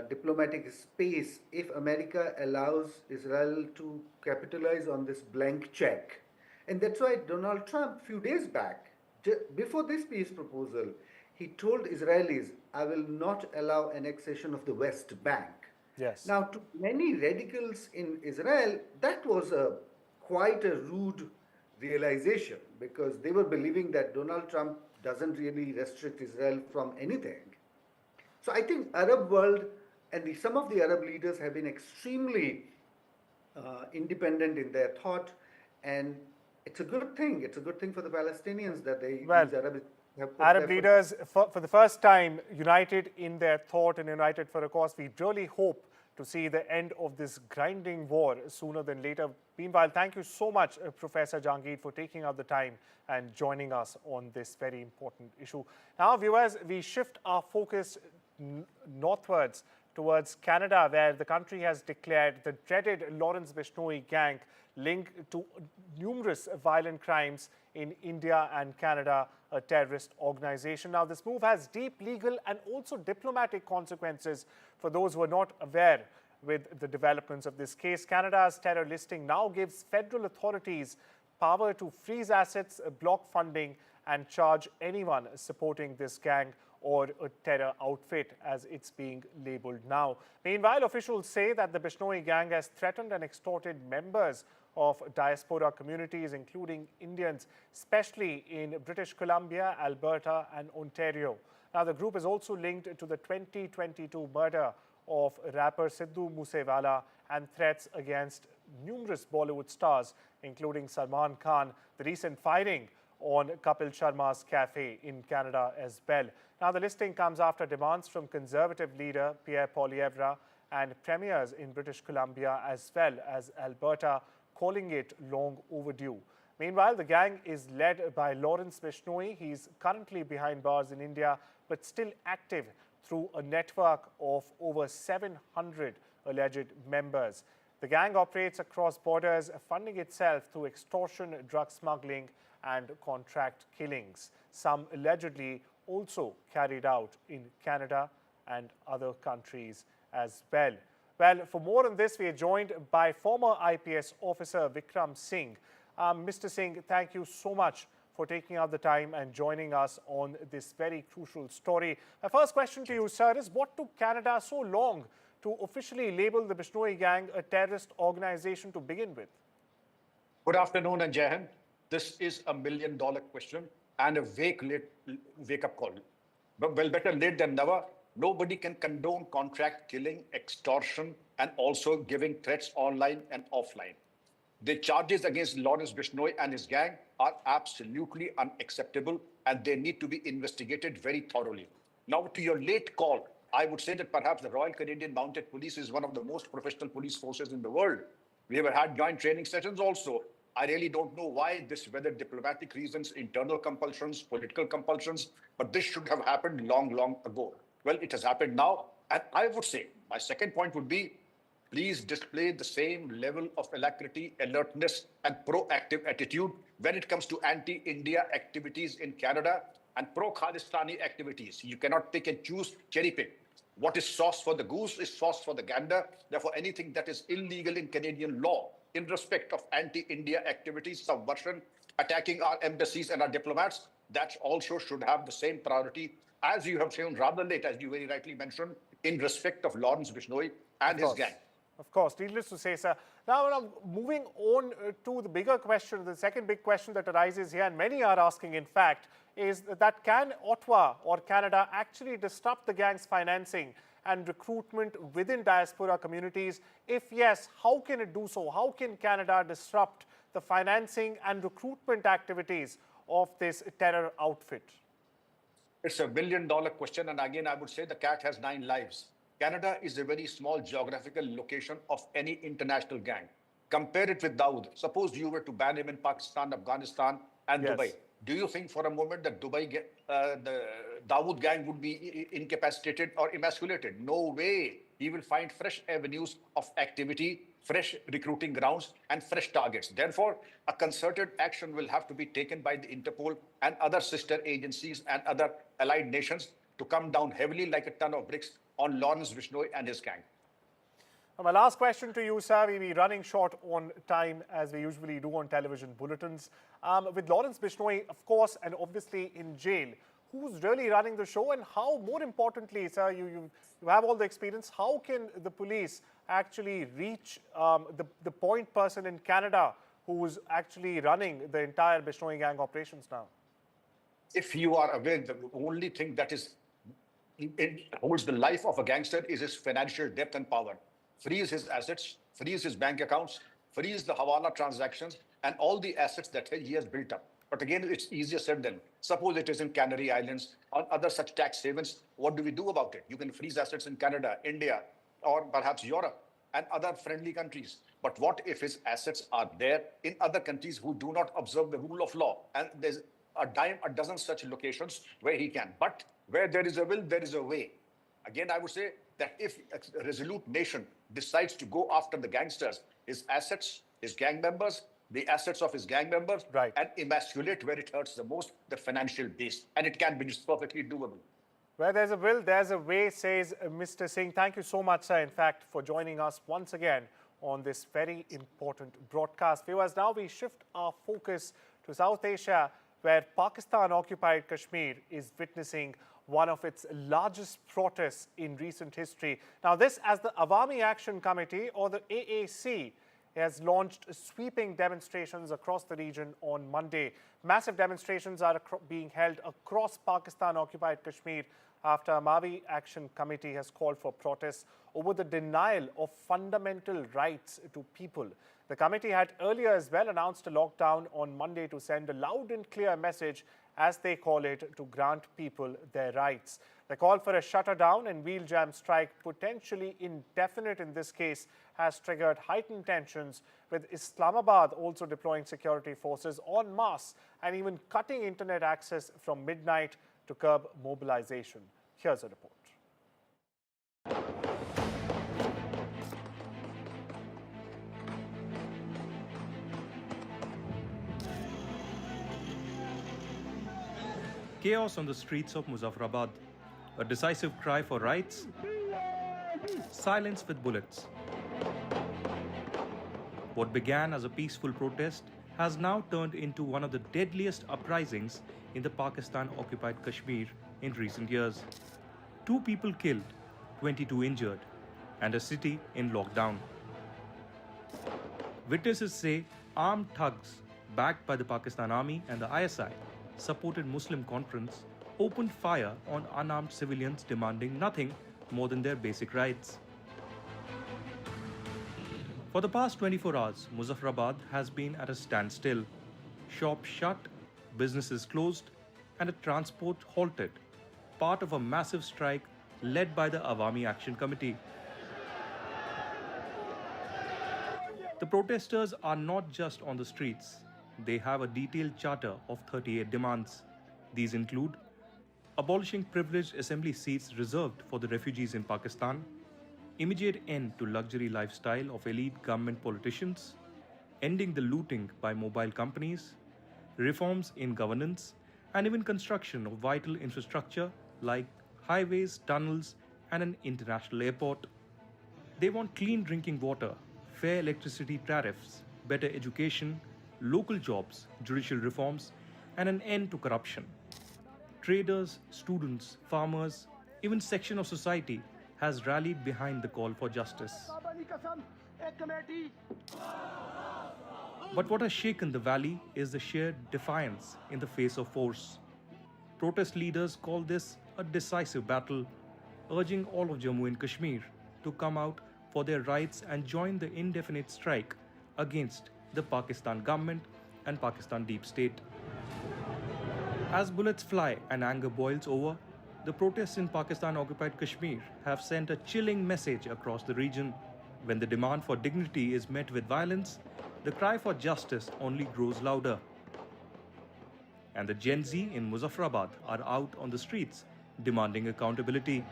[SPEAKER 4] diplomatic space if America allows Israel to capitalize on this blank check. And that's why Donald Trump, a few days back, before this peace proposal, he told Israelis, I will not allow annexation of the West Bank.
[SPEAKER 1] Yes.
[SPEAKER 4] Now, to many radicals in Israel, that was quite a rude realization, because they were believing that Donald Trump doesn't really restrict Israel from anything. So I think Arab world and some of the Arab leaders have been extremely independent in their thought, and it's a good thing. It's a good thing for the Palestinians that these
[SPEAKER 1] Arab leaders, for the first time, united in their thought and united for a cause. We really hope to see the end of this grinding war sooner than later. Meanwhile, thank you so much, Professor Jahangir, for taking out the time and joining us on this very important issue. Now, viewers, we shift our focus northwards towards Canada, where the country has declared the dreaded Lawrence Bishnoi gang linked to numerous violent crimes in India and Canada, a terrorist organization. Now, this move has deep legal and also diplomatic consequences for those who are not aware with the developments of this case. Canada's terror listing now gives federal authorities power to freeze assets, block funding, and charge anyone supporting this gang or a terror outfit, as it's being labeled now. Meanwhile, officials say that the Bishnoi gang has threatened and extorted members of diaspora communities, including Indians, especially in British Columbia, Alberta, and Ontario. Now, the group is also linked to the 2022 murder of rapper Sidhu Moosewala and threats against numerous Bollywood stars, including Salman Khan, the recent firing on Kapil Sharma's cafe in Canada as well. Now, the listing comes after demands from Conservative leader Pierre Poilievre and premiers in British Columbia as well as Alberta, calling it long overdue. Meanwhile, the gang is led by Lawrence Bishnoi. He's currently behind bars in India, but still active through a network of over 700 alleged members. The gang operates across borders, funding itself through extortion, drug smuggling, and contract killings, some allegedly also carried out in Canada and other countries as well. Well, for more on this, we are joined by former IPS officer Vikram Singh. Mr. Singh, thank you so much for taking out the time and joining us on this very crucial story. My first question to you, sir, is what took Canada so long to officially label the Bishnoi gang a terrorist organization to begin with?
[SPEAKER 5] Good afternoon and Jai Hind. This is a $1 million question and a wake-up call. But well, better late than never. Nobody can condone contract killing, extortion, and also giving threats online and offline. The charges against Lawrence Bishnoi and his gang are absolutely unacceptable, and they need to be investigated very thoroughly. Now, to your late call, I would say that perhaps the Royal Canadian Mounted Police is one of the most professional police forces in the world. We have had joint training sessions also. I really don't know why this, whether diplomatic reasons, internal compulsions, political compulsions, but this should have happened long, long ago. Well, it has happened now. And I would say, my second point would be, please display the same level of alacrity, alertness, and proactive attitude when it comes to anti-India activities in Canada and pro-Khalistani activities. You cannot pick and choose, cherry pick. What is sauce for the goose is sauce for the gander. Therefore, anything that is illegal in Canadian law in respect of anti-India activities, subversion, attacking our embassies and our diplomats, that also should have the same priority as you have shown rather late, as you very rightly mentioned, in respect of Lawrence Bishnoi and his gang.
[SPEAKER 1] Of course, needless to say, sir. Now, moving on to the bigger question, the second big question that arises here, and many are asking, in fact, is that can Ottawa or Canada actually disrupt the gang's financing and recruitment within diaspora communities? If yes, how can it do so? How can Canada disrupt the financing and recruitment activities of this terror outfit?
[SPEAKER 5] It's $1 billion question, and again, I would say the cat has 9 lives. Canada is a very small geographical location of any international gang. Compare it with Dawood. Suppose you were to ban him in Pakistan, Afghanistan, and Dubai. Do you think for a moment that the Dawood gang would be incapacitated or emasculated? No way. He will find fresh avenues of activity, fresh recruiting grounds, and fresh targets. Therefore, a concerted action will have to be taken by the Interpol and other sister agencies and other allied nations to come down heavily like a ton of bricks on Lawrence Bishnoi and his gang.
[SPEAKER 1] My last question to you, sir. We'll be running short on time as we usually do on television bulletins. With Lawrence Bishnoi, of course, and obviously in jail, who's really running the show, and how, more importantly, sir, you have all the experience, how can the police actually reach the point person in Canada who's actually running the entire Bishnoi gang operations now?
[SPEAKER 5] If you are aware, the only thing that holds the life of a gangster is his financial depth and power. Freeze his assets, freeze his bank accounts, freeze the Hawala transactions, and all the assets that he has built up. But again, it's easier said than. Suppose it is in Canary Islands or other such tax havens. What do we do about it? You can freeze assets in Canada, India, or perhaps Europe and other friendly countries. But what if his assets are there in other countries who do not observe the rule of law? And there's a dozen such locations where he can. But where there is a will, there is a way. Again, I would say that if a resolute nation decides to go after the gangsters, his assets, his gang members, the assets of his gang members, and emasculate where it hurts the most, the financial base. And it can be just perfectly doable.
[SPEAKER 1] Where there's a will, there's a way, says Mr. Singh. Thank you so much, sir, in fact, for joining us once again on this very important broadcast. Viewers, now we shift our focus to South Asia, where Pakistan-occupied Kashmir is witnessing one of its largest protests in recent history. Now, this as the Awami Action Committee, or the AAC, has launched sweeping demonstrations across the region on Monday. Massive demonstrations are being held across Pakistan-occupied Kashmir after Awami Action Committee has called for protests over the denial of fundamental rights to people. The committee had earlier as well announced a lockdown on Monday to send a loud and clear message, as they call it, to grant people their rights. The call for a shutdown and wheel jam strike, potentially indefinite in this case, has triggered heightened tensions, with Islamabad also deploying security forces en masse and even cutting internet access from midnight to curb mobilization. Here's a report.
[SPEAKER 6] Chaos on the streets of Muzaffarabad, a decisive cry for rights, silence with bullets. What began as a peaceful protest has now turned into one of the deadliest uprisings in the Pakistan-occupied Kashmir in recent years. 2 people killed, 22 injured, and a city in lockdown. Witnesses say armed thugs, backed by the Pakistan Army and the ISI, supported Muslim Conference, opened fire on unarmed civilians demanding nothing more than their basic rights. For the past 24 hours, Muzaffarabad has been at a standstill. Shops shut, businesses closed, and a transport halted, part of a massive strike led by the Awami Action Committee. The protesters are not just on the streets. They have a detailed charter of 38 demands. These include abolishing privileged assembly seats reserved for the refugees in Pakistan, immediate end to luxury lifestyle of elite government politicians, ending the looting by mobile companies, reforms in governance, and even construction of vital infrastructure like highways, tunnels, and an international airport. They want clean drinking water, fair electricity tariffs, better education, local jobs, judicial reforms, and an end to corruption. Traders, students, farmers, even section of society has rallied behind the call for justice. But what has shaken the valley is the sheer defiance in the face of force. Protest leaders call this a decisive battle, urging all of Jammu and Kashmir to come out for their rights and join the indefinite strike against the Pakistan government and Pakistan deep state. As bullets fly and anger boils over, the protests in Pakistan-occupied Kashmir have sent a chilling message across the region. When the demand for dignity is met with violence, the cry for justice only grows louder. And the Gen Z in Muzaffarabad are out on the streets demanding accountability.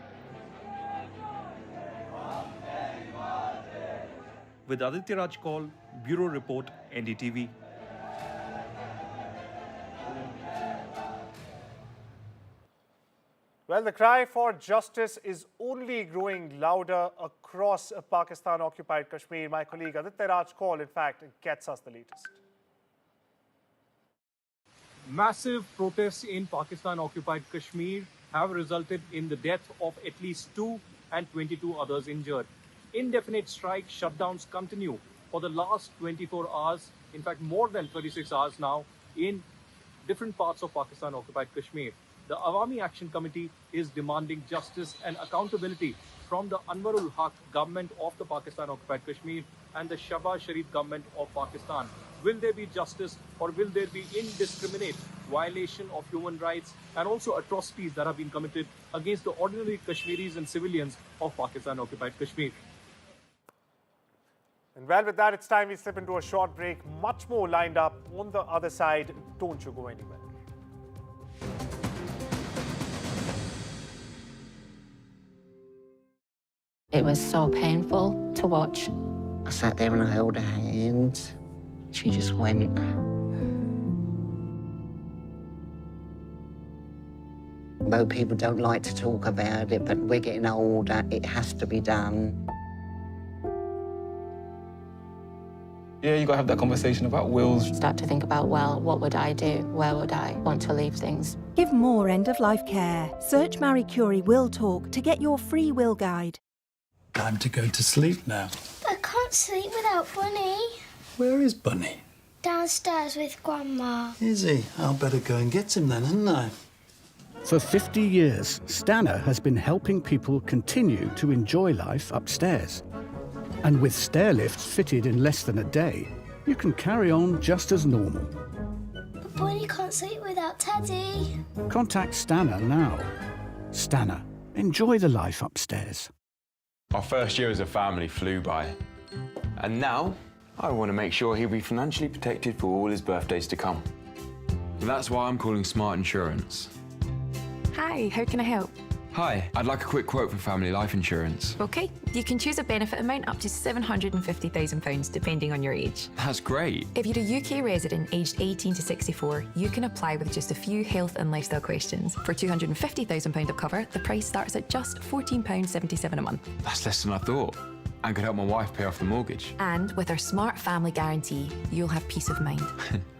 [SPEAKER 6] With Aditya Raj Kaul, Bureau Report, NDTV.
[SPEAKER 1] Well, the cry for justice is only growing louder across Pakistan-occupied Kashmir. My colleague Aditya Raj Kaul, in fact, gets us the latest.
[SPEAKER 6] Massive protests in Pakistan-occupied Kashmir have resulted in the death of at least 2 and 22 others injured. Indefinite strike shutdowns continue for the last 24 hours, in fact more than 36 hours now, in different parts of Pakistan-occupied Kashmir. The Awami Action Committee is demanding justice and accountability from the Anwarul Haq government of the Pakistan-occupied Kashmir and the Shahbaz Sharif government of Pakistan. Will there be justice, or will there be indiscriminate violation of human rights and also atrocities that have been committed against the ordinary Kashmiris and civilians of Pakistan-occupied Kashmir?
[SPEAKER 1] And well, with that, it's time we slip into a short break. Much more lined up on the other side. Don't you go anywhere.
[SPEAKER 7] It was so painful to watch. I sat there and I held her hands. She just went. Though people don't like to talk about it, but we're getting older, it has to be done.
[SPEAKER 8] Yeah, you got to have that conversation about wills.
[SPEAKER 7] Start to think about, well, what would I do? Where would I want to leave things?
[SPEAKER 9] Give more end-of-life care. Search Marie Curie Will Talk to get your free will guide.
[SPEAKER 10] Time to go to sleep now.
[SPEAKER 18] I can't sleep without Bunny.
[SPEAKER 10] Where is Bunny?
[SPEAKER 18] Downstairs with Grandma.
[SPEAKER 10] Is he? I'll better go and get him then, hadn't I?
[SPEAKER 22] For 50 years, Stana has been helping people continue to enjoy life upstairs. And with stair lifts fitted in less than a day, you can carry on just as normal.
[SPEAKER 18] But Bunny can't sleep without Teddy.
[SPEAKER 22] Contact Stana now. Stana, enjoy the life upstairs.
[SPEAKER 25] Our first year as a family flew by. And now, I want to make sure he'll be financially protected for all his birthdays to come. That's why I'm calling Smart Insurance.
[SPEAKER 11] Hi, how can I help?
[SPEAKER 25] Hi, I'd like a quick quote for family life insurance.
[SPEAKER 11] OK, you can choose a benefit amount up to £750,000 depending on your age.
[SPEAKER 25] That's great.
[SPEAKER 11] If you're a UK resident aged 18 to 64, you can apply with just a few health and lifestyle questions. For £250,000 of cover, the price starts at just £14.77 a month.
[SPEAKER 25] That's less than I thought. And could help my wife pay off the mortgage.
[SPEAKER 11] And with our Smart Family Guarantee, you'll have peace of mind.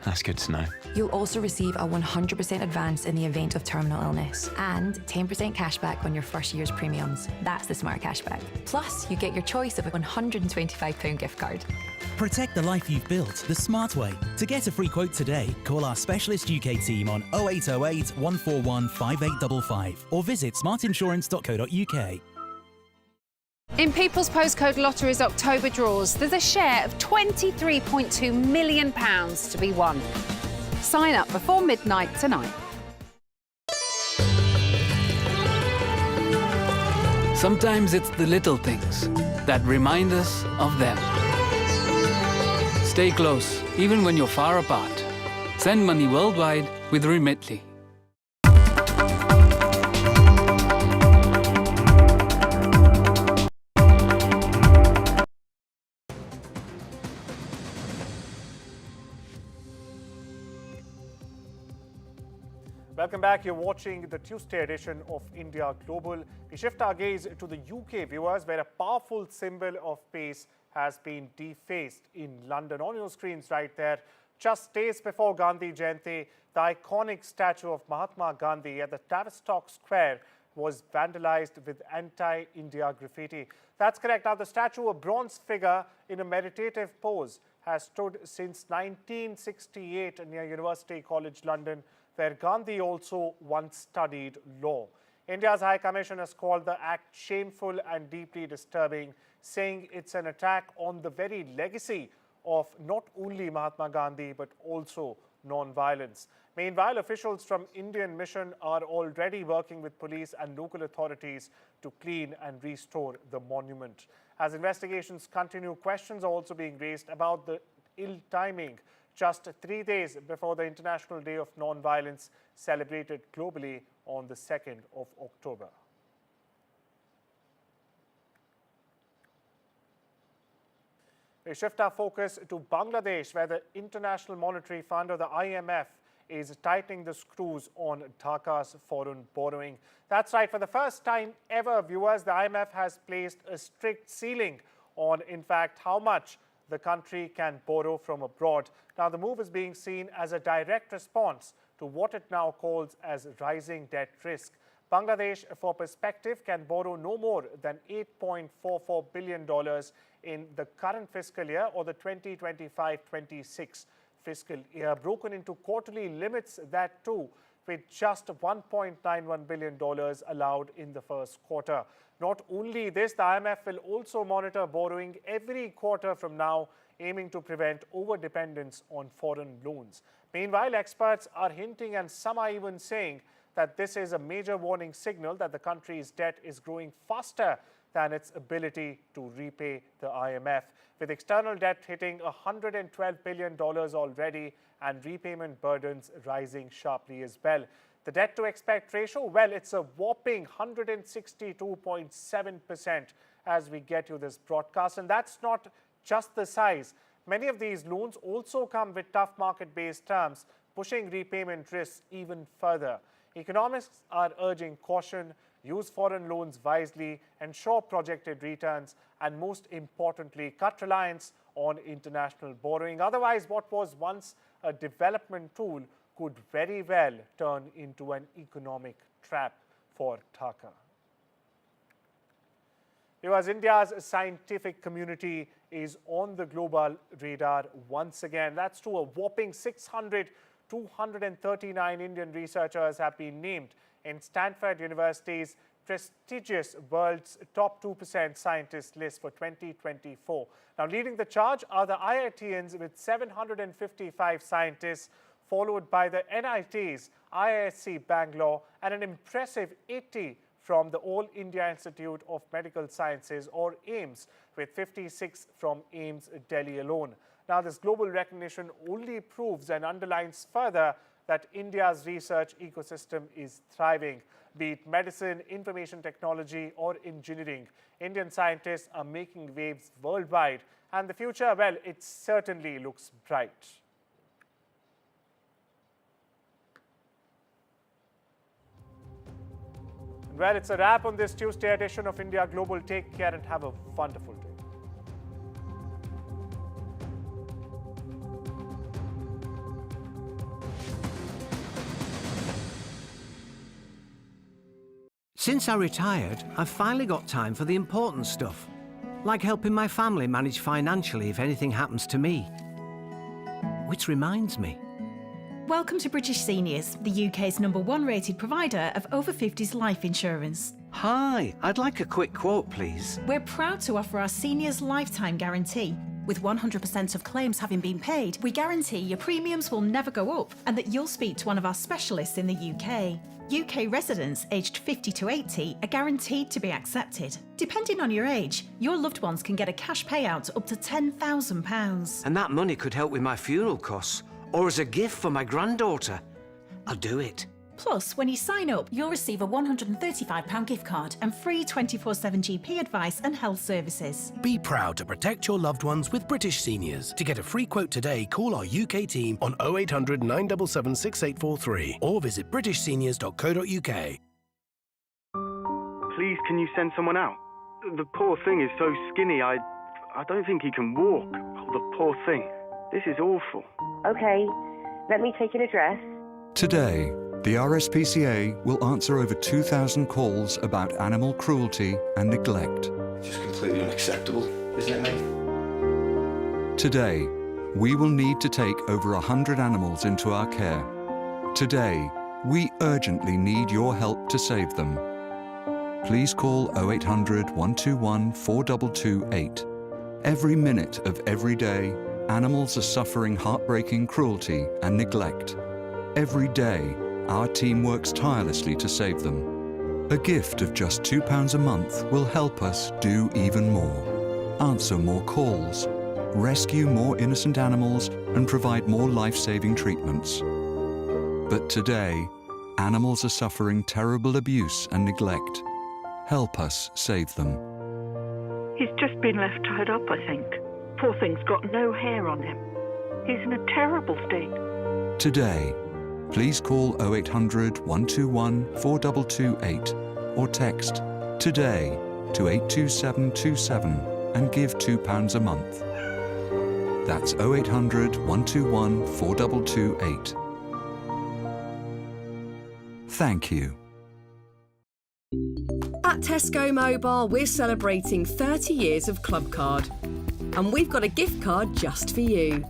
[SPEAKER 25] That's good to know.
[SPEAKER 11] You'll also receive a 100% advance in the event of terminal illness and 10% cashback on your first year's premiums. That's the Smart Cashback. Plus, you get your choice of a £125 gift card.
[SPEAKER 26] Protect the life you've built the smart way. To get a free quote today, call our specialist UK team on 0808 141 5855 or visit smartinsurance.co.uk.
[SPEAKER 13] In People's Postcode Lottery's October draws, there's a share of £23.2 million to be won. Sign up before midnight tonight.
[SPEAKER 27] Sometimes it's the little things that remind us of them. Stay close, even when you're far apart. Send money worldwide with Remitly.
[SPEAKER 1] Welcome back. You're watching the Tuesday edition of India Global. We shift our gaze to the UK, viewers, where a powerful symbol of peace has been defaced in London. On your screens right there, Just days before Gandhi Jayanti, the iconic statue of Mahatma Gandhi at the Tavistock Square was vandalized with anti-India graffiti. That's correct. Now, the statue, a bronze figure in a meditative pose, has stood since 1968 near University College London, where Gandhi also once studied law. India's High Commission has called the act shameful and deeply disturbing, saying it's an attack on the very legacy of not only Mahatma Gandhi but also non-violence. Meanwhile, officials from Indian mission are already working with police and local authorities to clean and restore the monument. As investigations continue, questions are also being raised about the ill timing just 3 days before the International Day of Non-Violence celebrated globally on the 2nd of October. We shift our focus to Bangladesh, where the International Monetary Fund, or the IMF, is tightening the screws on Dhaka's foreign borrowing. That's right, for the first time ever, viewers, the IMF has placed a strict ceiling on, in fact, how much the country can borrow from abroad. Now, the move is being seen as a direct response to what it now calls as rising debt risk. Bangladesh, for perspective, can borrow no more than $8.44 billion in the current fiscal year or the 2025-26 fiscal year, broken into quarterly limits that too, with just $1.91 billion allowed in the first quarter. Not only this, the IMF will also monitor borrowing every quarter from now, aiming to prevent over-dependence on foreign loans. Meanwhile, experts are hinting, and some are even saying, that this is a major warning signal that the country's debt is growing faster than its ability to repay the IMF, with external debt hitting $112 billion already and repayment burdens rising sharply as well. The debt-to-expect ratio, well, it's a whopping 162.7% as we get you this broadcast. And that's not just the size. Many of these loans also come with tough market-based terms, pushing repayment risks even further. Economists are urging caution, use foreign loans wisely, ensure projected returns, and most importantly, cut reliance on international borrowing. Otherwise, what was once a development tool could very well turn into an economic trap for Dhaka. Because India's scientific community is on the global radar once again. That's to a whopping 239 Indian researchers have been named in Stanford University's prestigious world's top 2% scientists list for 2024. Now, leading the charge are the IITians with 755 scientists, followed by the NITs, IISc Bangalore, and an impressive 80 from the All India Institute of Medical Sciences, or AIIMS, with 56 from AIIMS Delhi alone. Now, this global recognition only proves and underlines further that India's research ecosystem is thriving. Be it medicine, information technology, or engineering, Indian scientists are making waves worldwide. And the future, well, it certainly looks bright. Well, it's a wrap on this Tuesday edition of India Global. Take care and have a wonderful day.
[SPEAKER 20] Since I retired, I've finally got time for the important stuff, like helping my family manage financially if anything happens to me. Which reminds me.
[SPEAKER 12] Welcome to British Seniors, the UK's #1 rated provider of over 50s life insurance.
[SPEAKER 20] Hi, I'd like a quick quote, please.
[SPEAKER 12] We're proud to offer our seniors lifetime guarantee. With 100% of claims having been paid, we guarantee your premiums will never go up and that you'll speak to one of our specialists in the UK. UK residents aged 50 to 80 are guaranteed to be accepted. Depending on your age, your loved ones can get a cash payout up to £10,000.
[SPEAKER 20] And that money could help with my funeral costs, or as a gift for my granddaughter. I'll do it.
[SPEAKER 12] Plus, when you sign up, you'll receive a £135 gift card and free 24/7 GP advice and health services.
[SPEAKER 14] Be proud to protect your loved ones with British Seniors. To get a free quote today, call our UK team on 0800 977 6843 or visit britishseniors.co.uk.
[SPEAKER 15] Please, can you send someone out? The poor thing is so skinny, I don't think he can walk. Oh, the poor thing. This is awful. OK, let me take an address.
[SPEAKER 16] Today, the RSPCA will answer over 2,000 calls about animal cruelty and neglect.
[SPEAKER 25] Just completely unacceptable, isn't it, mate?
[SPEAKER 16] Today, we will need to take over 100 animals into our care. Today, we urgently need your help to save them. Please call 0800 121 4228. Every minute of every day, animals are suffering heartbreaking cruelty and neglect. Every day, our team works tirelessly to save them. A gift of just £2 a month will help us do even more. Answer more calls, rescue more innocent animals, and provide more life-saving treatments. But today, animals are suffering terrible abuse and neglect. Help us save them.
[SPEAKER 15] He's just been left tied up, I think. Poor thing's got no hair on him. He's in a terrible state.
[SPEAKER 16] Today, please call 0800 121 4228 or text TODAY to 82727 and give £2 a month. That's 0800 121 4228. Thank you.
[SPEAKER 17] At Tesco Mobile, we're celebrating 30 years of Club Card. And we've got a gift card just for you.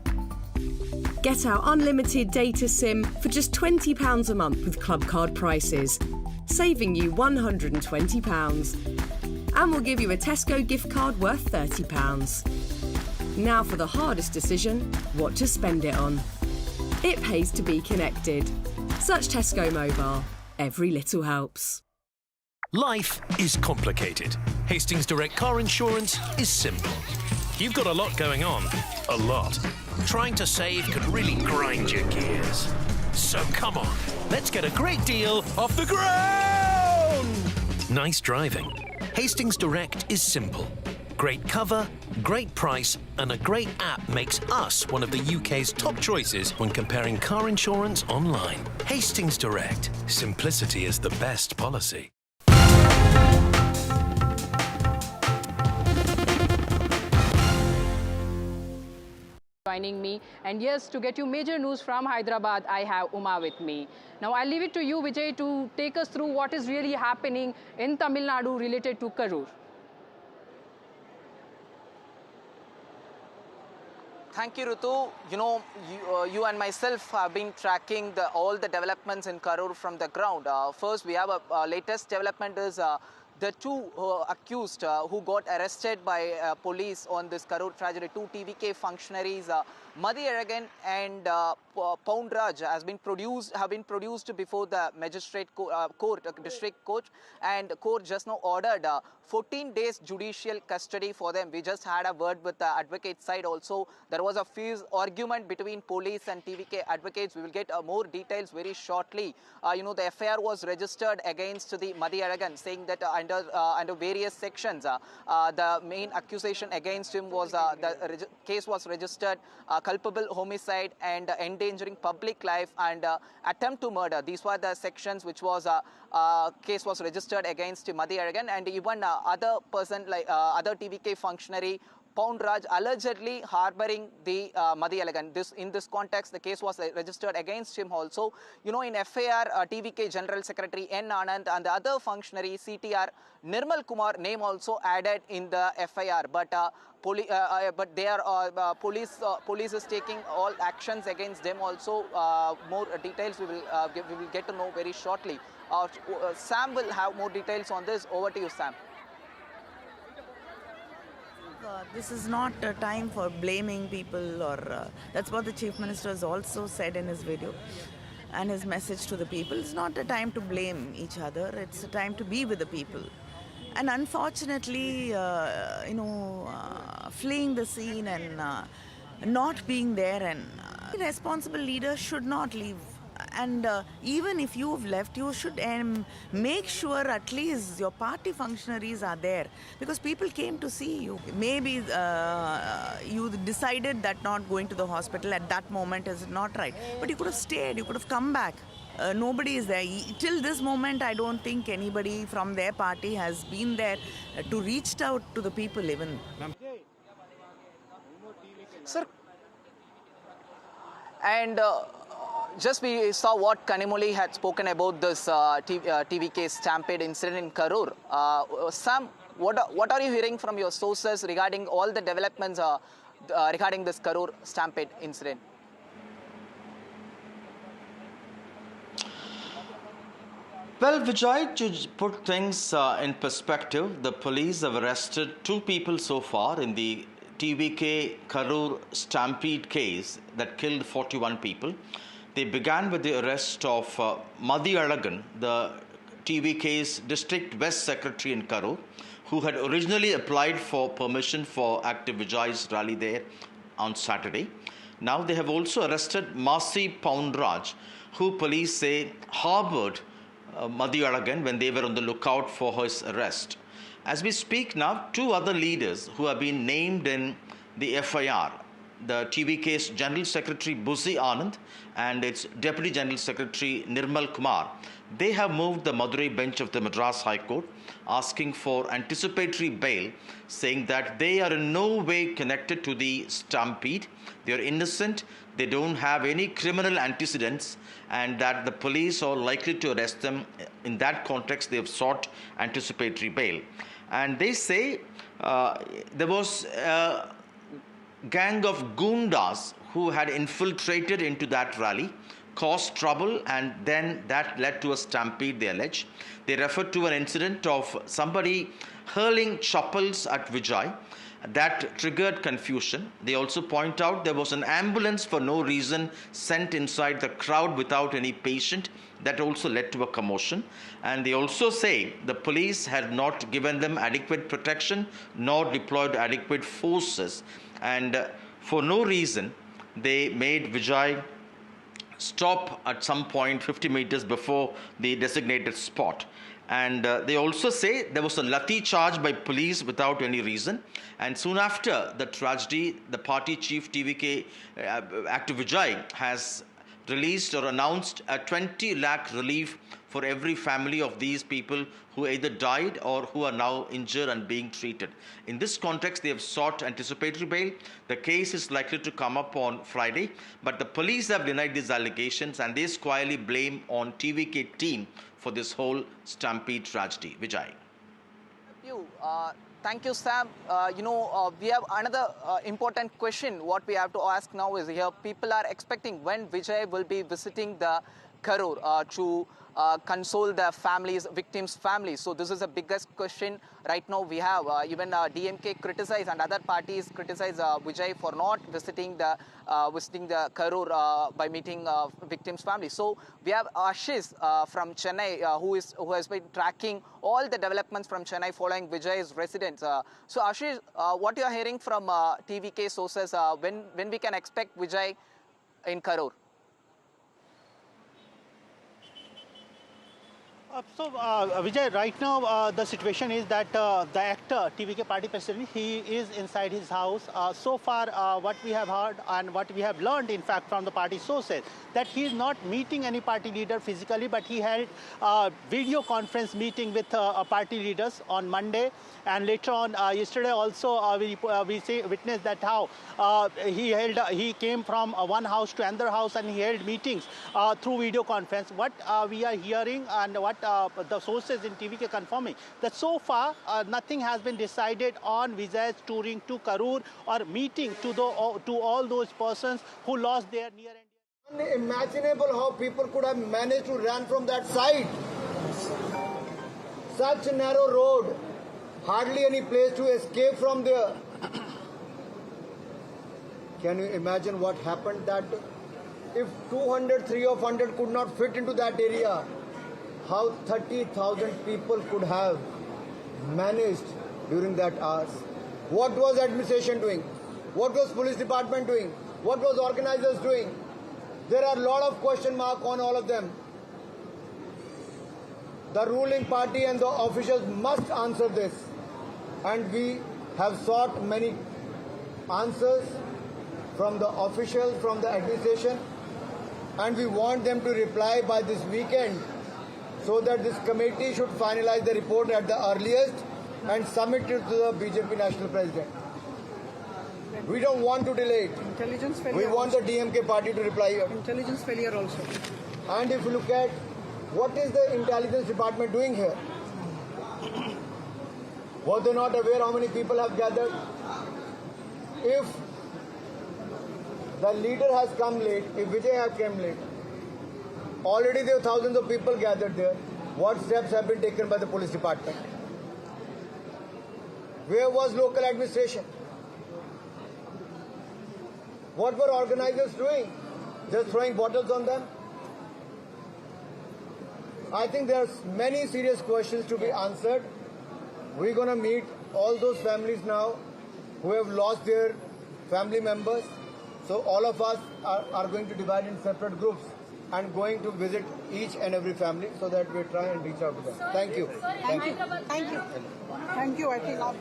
[SPEAKER 17] Get our unlimited data SIM for just £20 a month with Club Card prices, saving you £120. And we'll give you a Tesco gift card worth £30. Now for the hardest decision, what to spend it on. It pays to be connected. Search Tesco Mobile. Every little helps.
[SPEAKER 14] Life is complicated. Hastings Direct Car Insurance is simple. You've got a lot going on. A lot. Trying to save can really grind your gears. So come on, let's get a great deal off the ground! Nice driving. Hastings Direct is simple. Great cover, great price, and a great app makes us one of the UK's top choices when comparing car insurance online. Hastings Direct. Simplicity is the best policy.
[SPEAKER 19] Joining me, and yes, to get you major news from Hyderabad, I have Uma with me. Now I'll leave it to you, Vijay, to take us through what is really happening in Tamil Nadu related to Karur.
[SPEAKER 21] Thank you, Ritu. You know, you and myself have been tracking all the developments in Karur from the ground. First, we have a latest development is the two accused who got arrested by police on this Karur tragedy, two TVK functionaries, Madhi Aragan and Poundraj have been produced before the magistrate court, district court, and court just now ordered 14 days judicial custody for them. We just had a word with the advocate side also. There was a fierce argument between police and TVK advocates. We will get more details very shortly. You know, the FIR was registered against the Madhi Aragan, saying that under various sections, the main accusation against him was the case was registered culpable homicide and endangering public life and attempt to murder. These were the sections which was case was registered against Madhi Aragan, and even other person like other TVK functionary Poundraj allegedly harboring the Madhi Aragan. In this context, the case was registered against him also. You know, in FIR, TVK General Secretary N. Anand and the other functionary CTR Nirmal Kumar name also added in the FIR. But they are police is taking all actions against them also. More details we will get to know very shortly. Sam will have more details on this. Over to you, Sam.
[SPEAKER 23] This is not a time for blaming people, or that's what the Chief Minister has also said in his video and his message to the people. It's not a time to blame each other, it's a time to be with the people. And unfortunately, fleeing the scene and not being there, and responsible leaders should not leave. And even if you've left, you should make sure at least your party functionaries are there, because people came to see you. Maybe you decided that not going to the hospital at that moment is not right, but you could have stayed, you could have come back. Nobody is there. Till this moment, I don't think anybody from their party has been there to reach out to the people even.
[SPEAKER 21] Sir, And just we saw what Kanimoli had spoken about this TVK stampede incident in Karur. Sam, what are you hearing from your sources regarding all the developments regarding this Karur stampede incident?
[SPEAKER 2] Well, Vijay, to put things in perspective, the police have arrested 2 people so far in the TVK Karur stampede case that killed 41 people. They began with the arrest of Madhi Alagan, the TVK's District West Secretary in Karur, who had originally applied for permission for Active Vijay's rally there on Saturday. Now they have also arrested Masi Poundraj, who police say harbored Madhi Alagan when they were on the lookout for his arrest. As we speak now, 2 other leaders who have been named in the FIR, the TVK's General Secretary Busi Anand and its Deputy General Secretary Nirmal Kumar, they have moved the Madurai bench of the Madras High Court asking for anticipatory bail, saying that they are in no way connected to the stampede. They are innocent, they don't have any criminal antecedents, and that the police are likely to arrest them. In that context, they have sought anticipatory bail. And they say there was a gang of goondas who had infiltrated into that rally, caused trouble, and then that led to a stampede, they allege. They refer to an incident of somebody hurling chappals at Vijay. That triggered confusion. They also point out there was an ambulance for no reason sent inside the crowd without any patient. That also led to a commotion. And they also say the police had not given them adequate protection nor deployed adequate forces. And for no reason, they made Vijay stop at some point 50 meters before the designated spot. And they also say there was a lathi charge by police without any reason. And soon after the tragedy, the party chief TVK Active Vijay has released or announced a 20 lakh relief for every family of these people who either died or who are now injured and being treated. In this context, they have sought anticipatory bail. The case is likely to come up on Friday, but the police have denied these allegations and they squarely blame on TVK team for this whole stampede tragedy. Vijay.
[SPEAKER 21] Thank you, Sam. We have another important question. What we have to ask now is here, people are expecting when Vijay will be visiting the Karur to console the families, victims' families. So this is the biggest question right now. We have even DMK criticize and other parties criticize Vijay for not visiting the Karur by meeting victims' families. So we have Ashish from Chennai who has been tracking all the developments from Chennai following Vijay's residence. So Ashish, what you are hearing from TVK sources, when we can expect Vijay in Karur?
[SPEAKER 3] Vijay, right now the situation is that the actor, TVK party president, he is inside his house. So far what we have heard and what we have learned in fact from the party sources, that he is not meeting any party leader physically, but he held a video conference meeting with party leaders on Monday. And later on, yesterday also we witnessed that how he came from one house to another house and he held meetings through video conference. What we are hearing and what the sources in TVK confirming that so far nothing has been decided on Vijay's touring to Karur or meeting to all those persons who lost their near and dear.
[SPEAKER 4] Unimaginable how people could have managed to run from that side. Such a narrow road, hardly any place to escape from there. Can you imagine what happened that day? If 200, 300 could not fit into that area, how 30,000 people could have managed during that hours? What was administration doing? What was police department doing? What was organizers doing? There are a lot of question marks on all of them. The ruling party and the officials must answer this. And we have sought many answers from the officials, from the administration, and we want them to reply by this weekend so that this committee should finalize the report at the earliest and submit it to the BJP National President. We don't want to delay it.
[SPEAKER 5] Intelligence failure.
[SPEAKER 4] We want the DMK party to reply.
[SPEAKER 5] Intelligence failure also.
[SPEAKER 4] And if you look at what is the intelligence department doing here? Were they not aware how many people have gathered? If the leader has come late, if Vijay has come late, already there are thousands of people gathered there. What steps have been taken by the police department? Where was local administration? What were organizers doing? Just throwing bottles on them? I think there's many serious questions to be answered. We're going to meet all those families now who have lost their family members. So all of us are going to divide in separate groups and going to visit each and every family so that we try and reach out to them. Thank you.
[SPEAKER 5] Thank you. Thank you. Thank you. I think now.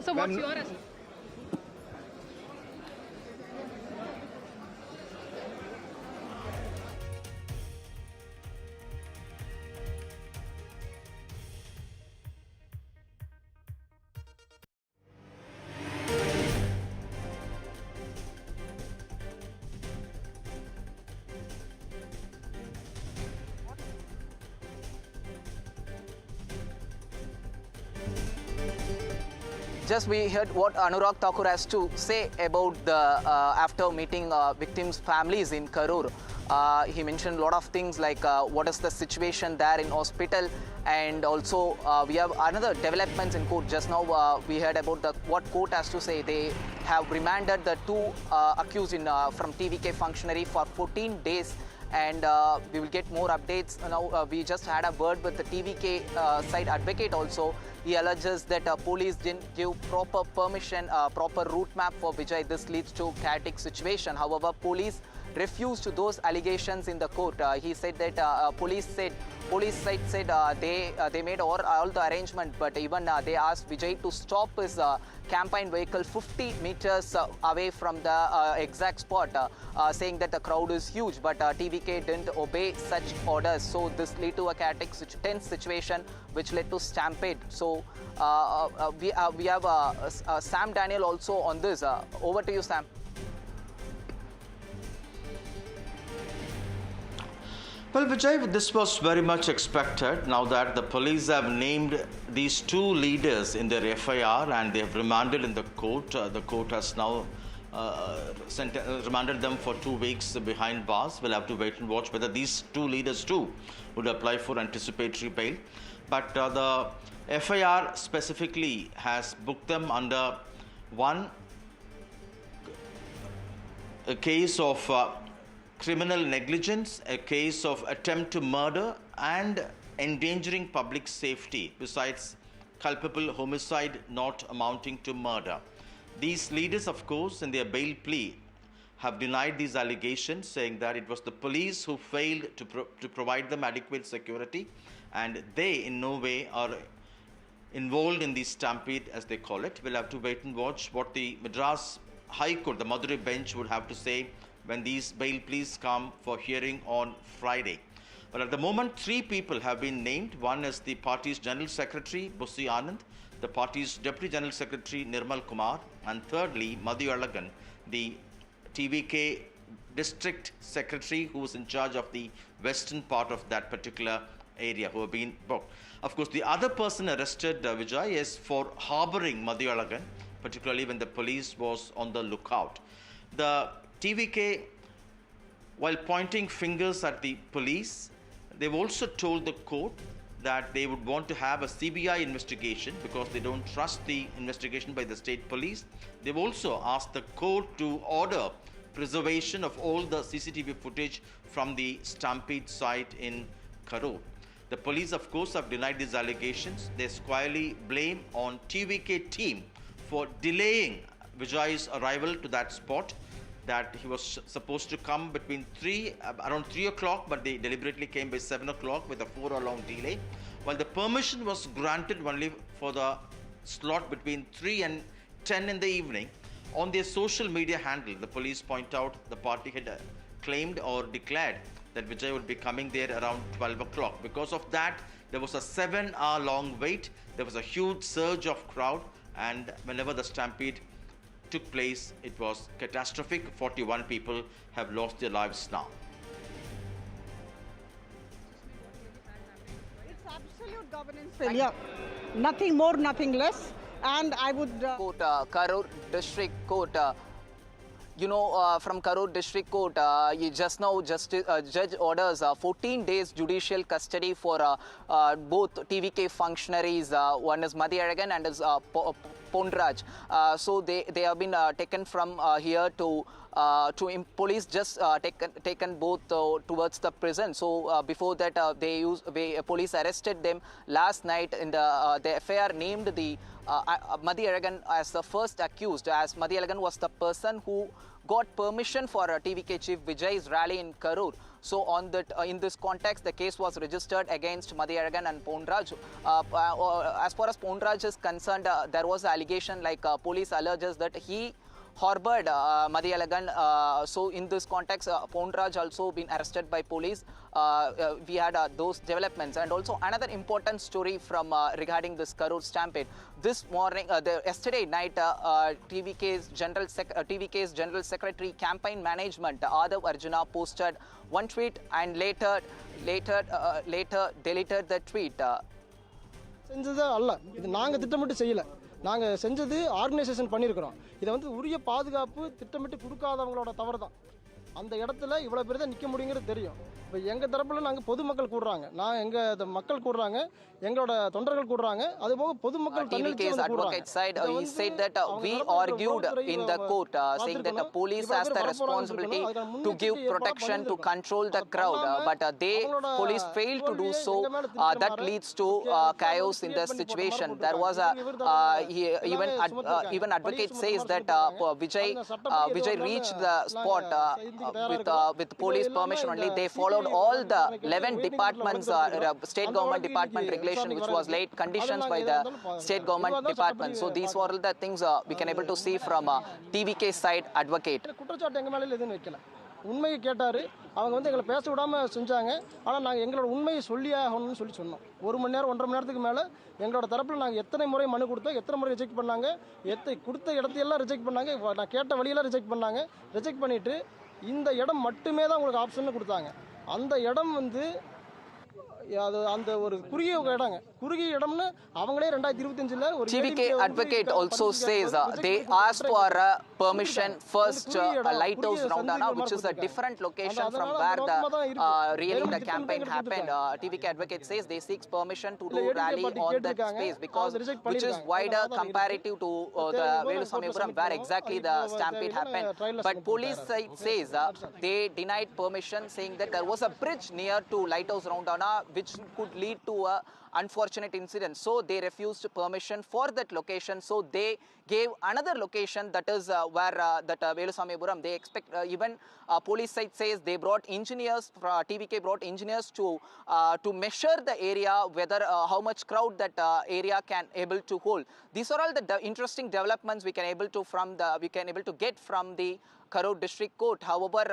[SPEAKER 19] So what's your assessment?
[SPEAKER 21] Just we heard what Anurag Thakur has to say about the after meeting victims' families in Karur. He mentioned a lot of things like what is the situation there in hospital, and also we have another developments in court. Just now we heard about what court has to say. They have remanded the two accused from TVK functionary for 14 days. And we will get more updates. Now we just had a word with the TVK side advocate also. He alleges that police didn't give proper permission, proper route map for Vijay. This leads to chaotic situation. However, police refused to those allegations in the court. He said that police side said they made all the arrangement, but even they asked Vijay to stop his campaign vehicle 50 meters away from the exact spot, saying that the crowd is huge, but TVK didn't obey such orders. So this led to a chaotic, tense situation, which led to stampede. So we have Sam Daniel also on this. Over to you, Sam.
[SPEAKER 2] Well, Vijay, this was very much expected now that the police have named these two leaders in their FIR and they have remanded in the court. The court has now remanded them for 2 weeks behind bars. We'll have to wait and watch whether these two leaders too would apply for anticipatory bail. But the FIR specifically has booked them under a case of criminal negligence, a case of attempt to murder and endangering public safety, besides culpable homicide not amounting to murder. These leaders, of course, in their bail plea, have denied these allegations, saying that it was the police who failed to provide them adequate security, and they in no way are involved in the stampede, as they call it. We'll have to wait and watch what the Madras High Court, the Madurai bench, would have to say when these bail pleas come for hearing on Friday. But at the moment, 3 people have been named. One is the party's General Secretary, Bussi Anand, the party's Deputy General Secretary, Nirmal Kumar, and thirdly, Madhu Alagan, the TVK District Secretary who is in charge of the western part of that particular area, who have been booked. Of course, the other person arrested, Vijay, is for harboring Madhu Alagan, particularly when the police was on the lookout. The TVK, while pointing fingers at the police, they've also told the court that they would want to have a CBI investigation because they don't trust the investigation by the state police. They've also asked the court to order preservation of all the CCTV footage from the stampede site in Karur. The police, of course, have denied these allegations. They squarely blame on TVK team for delaying Vijay's arrival to that spot, that he was supposed to come between around 3 o'clock, but they deliberately came by 7 o'clock with a 4-hour-long delay, while the permission was granted only for the slot between 3 and 10 in the evening. On their social media handle, the police point out the party had claimed or declared that Vijay would be coming there around 12 o'clock. Because of that, There was a 7-hour-long wait. There was a huge surge of crowd, and whenever the stampede took place, it was catastrophic. 41 people have lost their lives now.
[SPEAKER 5] It's absolute governance failure. Nothing more, nothing less. And I would...
[SPEAKER 21] Court, Karur District Court. From Karur District Court, you just now judge orders 14 days judicial custody for both TVK functionaries. One is Madhyaragan and is Pondraj. So they have been taken from here to police just taken both towards the prison. So before that, police arrested them last night. In the FIR named the Madhyaragan as the first accused, as Madhyaragan was the person who got permission for TVK Chief Vijay's rally in Karur. So in this context, the case was registered against Madhyaragan and Pondraj. As far as Pondraj is concerned, there was an allegation like police alleges that he harbored Madhyaragan. So in this context, Pondraj also been arrested by police. We had those developments, and also another important story from regarding this Karur stampede. This morning, yesterday night, TVK's General Secretary Campaign Management, Arjun, posted one tweet and later deleted the tweet.
[SPEAKER 6] நாங்கள் செஞ்சது organisation பண்ணியிருக்கிறோம். இதை வந்து உரிய பாதுகாப்பு திட்டமிட்டு கொடுக்காதவங்களோட தவறு தான். அந்த இடத்துல இவ்வளோ பேர் தான் நிற்க முடியுங்கிறது தெரியும். இப்போ எங்கள் தரப்பில் நாங்கள் பொதுமக்கள் கூடுறாங்க, எங்கள் மக்கள் கூடுறாங்க, எங்களோட தொண்டர்கள் கூடுறாங்க, அதுபோக பொதுமக்கள்
[SPEAKER 21] TVK's advocate side, he said that we argued in the court saying that the police has the responsibility to give protection to control the crowd, but police failed to do so. That leads to chaos in the situation. There was even advocate says that Vijay reached the spot with police permission only. They followed all the 11 departments, state government department regulation, which was laid conditions by the state government department. So these were all the things we can able to see from TVK side advocate.
[SPEAKER 6] உண்மையை கேட்டார். அவங்க வந்து எங்களை பேச விடாமல் செஞ்சாங்க. ஆனால் நாங்கள் எங்களோட உண்மையை சொல்லியாகணும்னு சொன்னோம். 1 மணி நேரம் 1.5 மணி நேரத்துக்கு மேலே எங்களோட தரப்பில் நாங்கள் எத்தனை முறை மனு கொடுத்தோம், எத்தனை முறை ரிஜெக்ட் பண்ணாங்க, கொடுத்த இடத்தையெல்லாம் ரிஜெக்ட் பண்ணாங்க, நான் கேட்ட வழியெல்லாம் ரிஜெக்ட் பண்ணாங்க. ரிஜெக்ட் பண்ணிவிட்டு இந்த இடம் மட்டுமே தான் உங்களுக்கு ஆப்ஷன் கொடுத்தாங்க. அந்த இடம் வந்து அந்த ஒரு குறுகிய இடங்க, குறுகிய இடம்னு அவங்களே 2025ல ஒரு
[SPEAKER 21] TVK advocate also says they asked for permission first lighthouse Roundana, which is a different location from where the campaign happened. TVK advocate says they seek permission to do rally on that space because which is wider comparative to the Velusamepuram where exactly the stampede happened. But police side says they denied permission, saying that there was a bridge near to lighthouse Roundana which could lead to a unfortunate incident. So they refused permission for that location. So they gave another location, that is where Velusamepuram. They expect even police side says they brought engineers. TVK brought engineers to measure the area, whether how much crowd that area can able to hold. These are all the interesting developments we can able to get from the Karur District Court. However,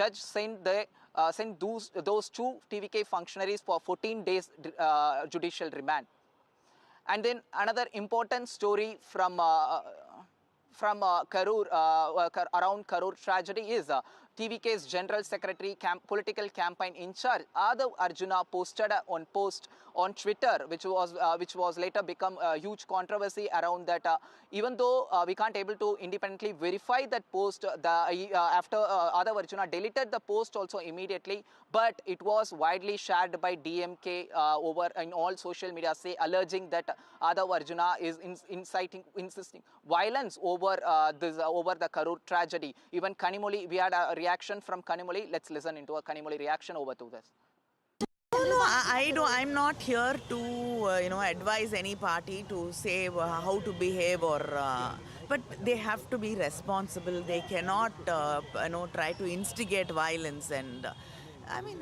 [SPEAKER 21] judge sent those 2 TVK functionaries for 14 days judicial remand. And then another important story from Karur, around Karur tragedy is TVK's General Secretary political campaign in charge, Arjuna, posted on post on Twitter, which was later become a huge controversy around that. Even though we can't able to independently verify that post, after Arjuna deleted the post also immediately, but it was widely shared by DMK over in all social media, alleging that Arjuna is insisting violence over the Karur tragedy. Even Kanimoli, we had a reaction from Kanimoli. Let's listen into a Kanimoli reaction over to this.
[SPEAKER 23] No, I'm not here to advise any party to say how to behave or but they have to be responsible. They cannot try to instigate violence. And I mean,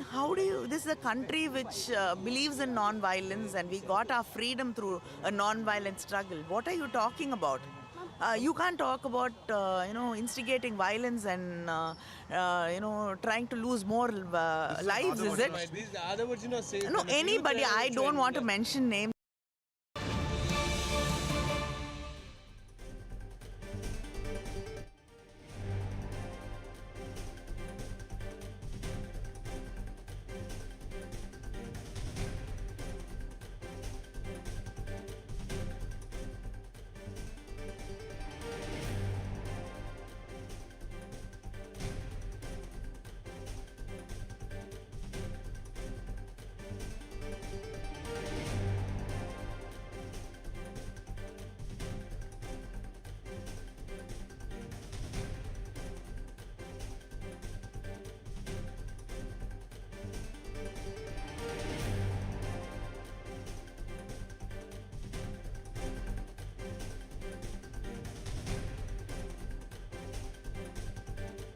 [SPEAKER 23] this is a country which believes in non-violence, and we got our freedom through a non-violent struggle. What are you talking about? You can't talk about, instigating violence and, trying to lose more lives, is it? No, anybody, I don't want to mention names.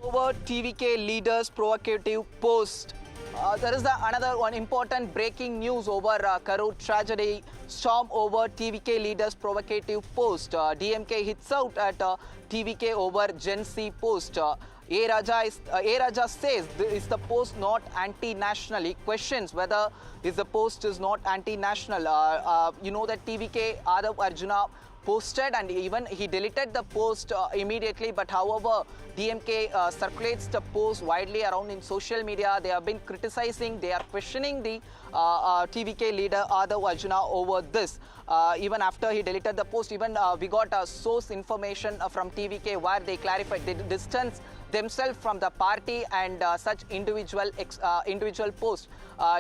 [SPEAKER 21] Over TVK leaders' provocative post. There is another one important breaking news over Karur tragedy. Storm over TVK leaders' provocative post. DMK hits out at TVK over Gen Z post. A Raja says, is the post not anti-national? He questions whether the post is not anti-national. You know that TVK Arjuna posted and even he deleted the post immediately, but however DMK circulates the post widely around in social media. They have been criticizing, they are questioning the TVK leader Arjuna over this. Even after he deleted the post, even we got source information from TVK where they clarified they distance themselves from the party and such individual posts.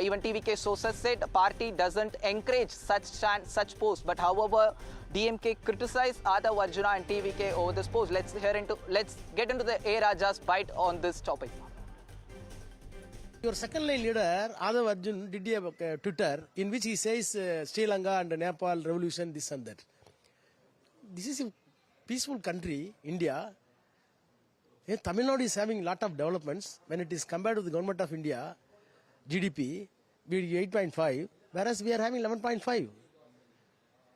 [SPEAKER 21] Even TVK sources said the party doesn't encourage such posts, but however DMK criticized Arjuna and TVK over this post. Let's get into the A Raja's bite on this topic.
[SPEAKER 7] Your second line leader, Arjun, did a Twitter in which he says Sri Lanka and Nepal revolution, this and that. This is a peaceful country, India. Tamil Nadu is having a lot of developments when it is compared to the government of India, GDP, we 8.5, whereas we are having 11.5.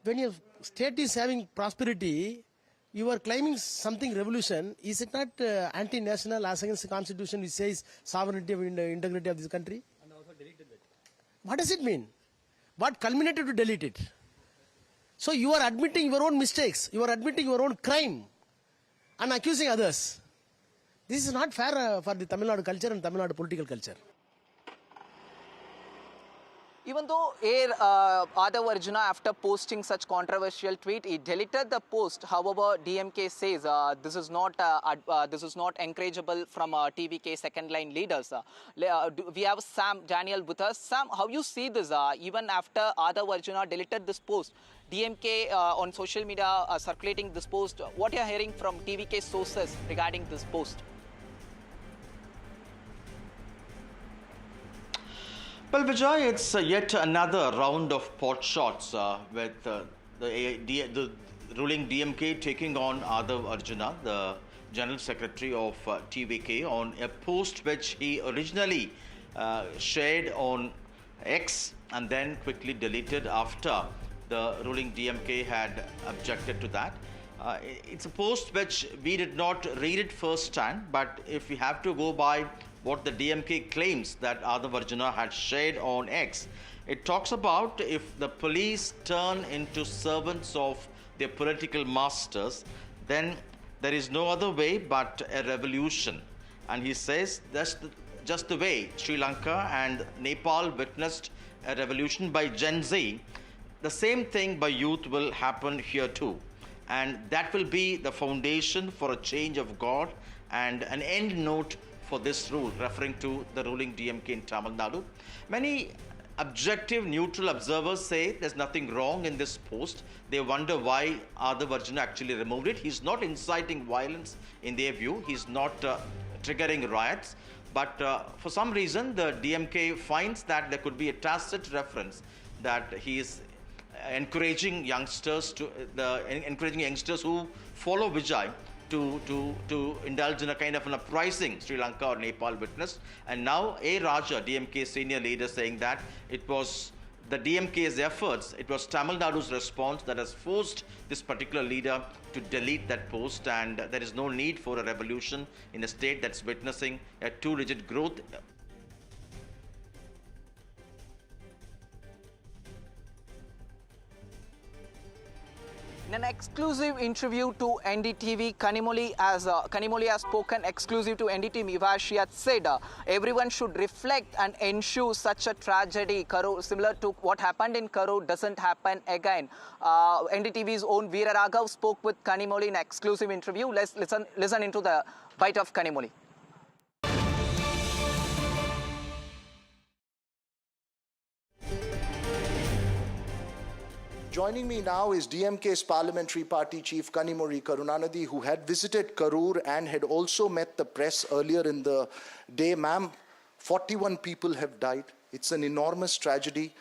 [SPEAKER 7] When your state is having prosperity, you are claiming something revolution. Is it not anti-national as against the constitution which says sovereignty and integrity of this country? And also deleted it. What does it mean? What culminated to delete it? So you are admitting your own mistakes. You are admitting your own crime and accusing others. This is not fair for the Tamil Nadu culture and Tamil Nadu political culture.
[SPEAKER 21] Even though Arjuna, after posting such controversial tweet, he deleted the post. However, DMK says this is not encourageable from TVK second line leaders. We have Sam Daniel with us. Sam, how you see this? Even after Arjuna deleted this post, DMK on social media circulating this post. What you are hearing from TVK sources regarding this post?
[SPEAKER 2] Well, Vijay, it's yet another round of pot shots with the ruling DMK taking on Arjuna, the General Secretary of TVK, on a post which he originally shared on X and then quickly deleted after the ruling DMK had objected to that. It's a post which we did not read it firsthand, but if we have to go by what the DMK claims that Arjuna had shared on X, it talks about if the police turn into servants of their political masters, then there is no other way but a revolution. And he says that's just the way Sri Lanka and Nepal witnessed a revolution by Gen Z, the same thing by youth will happen here too. And that will be the foundation for a change of God and an end note for this rule, referring to the ruling DMK in Tamil Nadu. Many objective, neutral observers say there's nothing wrong in this post. They wonder why Arjuna actually removed it. He's not inciting violence in their view. He's not triggering riots. But for some reason, the DMK finds that there could be a tacit reference that he is encouraging youngsters who follow Vijay to indulge in a kind of an uprising Sri Lanka or Nepal witnessed. And now A Raja, DMK senior leader, saying that it was the DMK's efforts, it was Tamil Nadu's response that has forced this particular leader to delete that post, and there is no need for a revolution in a state that's witnessing a too rigid growth.
[SPEAKER 21] In an exclusive interview to NDTV, Kanimozhi has spoken exclusive to NDTV where she had said everyone should reflect and ensure such a tragedy, similar to what happened in Karur, doesn't happen again. NDTV's own Veera Raghav spoke with Kanimozhi in an exclusive interview. Let's listen into the bite of Kanimozhi.
[SPEAKER 8] Joining me now is DMK's Parliamentary Party Chief Kanimozhi Karunanidhi, who had visited Karur and had also met the press earlier in the day. Ma'am, 41 people have died. It's an enormous tragedy,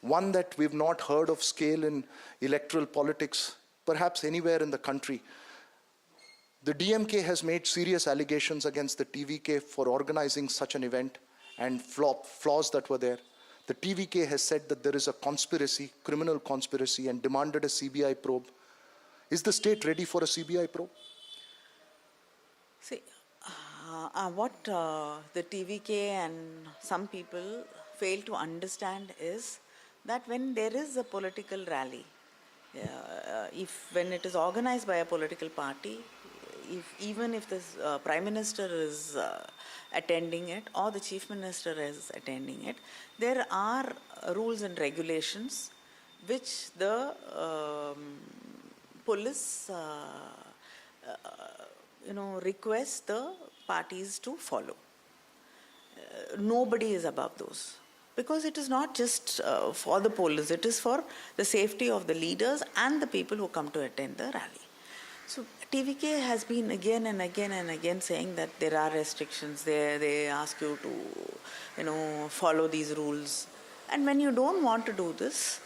[SPEAKER 8] one that we've not heard of scale in electoral politics, perhaps anywhere in the country. The DMK has made serious allegations against the TVK for organizing such an event and flaws that were there. The TVK has said that there is a conspiracy, criminal conspiracy, and demanded a CBI probe. Is the state ready for a CBI probe?
[SPEAKER 23] See, what the TVK and some people fail to understand is that when there is a political rally, when it is organized by a political party, even if the Prime Minister is attending it or the Chief Minister is attending it, there are rules and regulations which the police request the parties to follow. Nobody is above those, because it is not just for the police, it is for the safety of the leaders and the people who come to attend the rally. So TVK has been again and again and again saying that there are restrictions there. They ask you to, follow these rules. And when you don't want to do this,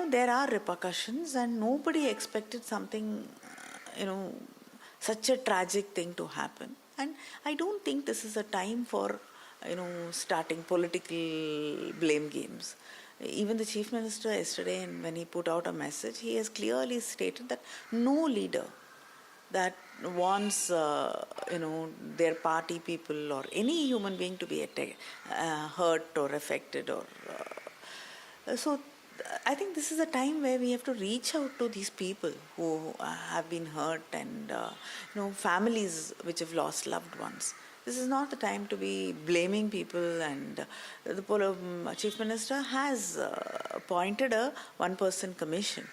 [SPEAKER 23] there are repercussions, and nobody expected something, such a tragic thing to happen. And I don't think this is a time for, starting political blame games. Even the Chief Minister yesterday, when he put out a message, he has clearly stated that no leader that wants, their party people or any human being to be hurt or affected or... So I think this is a time where we have to reach out to these people who have been hurt and, families which have lost loved ones. This is not the time to be blaming people, and the Chief Minister has appointed a one-person commission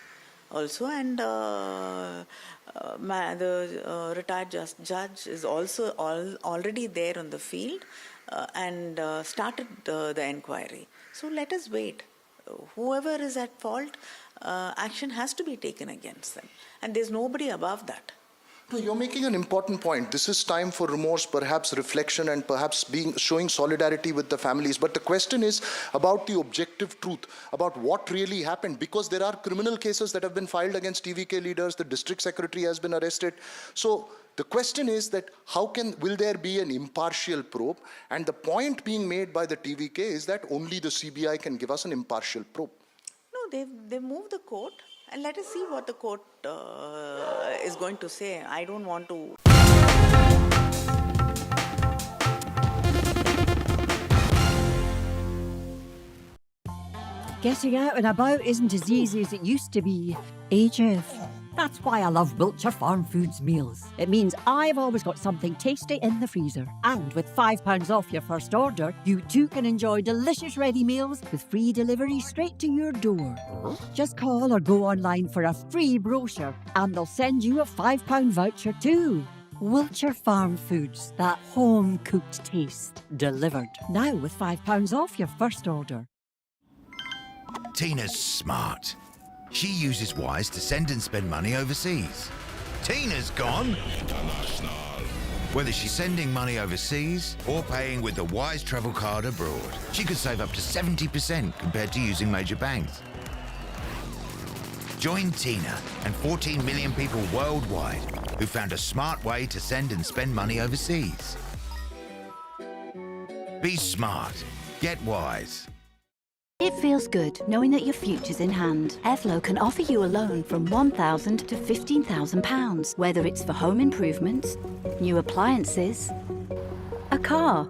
[SPEAKER 23] also, and the retired judge is also already there on the field and started the inquiry. So let us wait. Whoever is at fault, action has to be taken against them, and there's nobody above that.
[SPEAKER 8] No, you're making an important point. This is time for remorse, perhaps reflection, and perhaps showing solidarity with the families. But the question is about the objective truth, about what really happened, because there are criminal cases that have been filed against TVK leaders. The district secretary has been arrested. So the question is that will there be an impartial probe? And the point being made by the TVK is that only the CBI can give us an impartial probe.
[SPEAKER 23] No, they've moved the court. And let us see what the court is going to say. I don't want to...
[SPEAKER 9] Getting out and about isn't as easy as it used to be. HF. That's why I love Wiltshire Farm Foods meals. It means I've always got something tasty in the freezer. And with £5 off your first order, you too can enjoy delicious ready meals with free delivery straight to your door. Just call or go online for a free brochure and they'll send you a £5 voucher too. Wiltshire Farm Foods, that home-cooked taste, delivered. Now with £5 off your first order.
[SPEAKER 10] Tina's smart. She uses Wise to send and spend money overseas. Tina's gone. Whether she's sending money overseas or paying with the Wise travel card abroad, she could save up to 70% compared to using major banks. Join Tina and 14 million people worldwide who found a smart way to send and spend money overseas. Be smart. Get Wise.
[SPEAKER 11] It feels good knowing that your future's in hand. Evlo can offer you a loan from £1,000 to £15,000, whether it's for home improvements, new appliances, a car,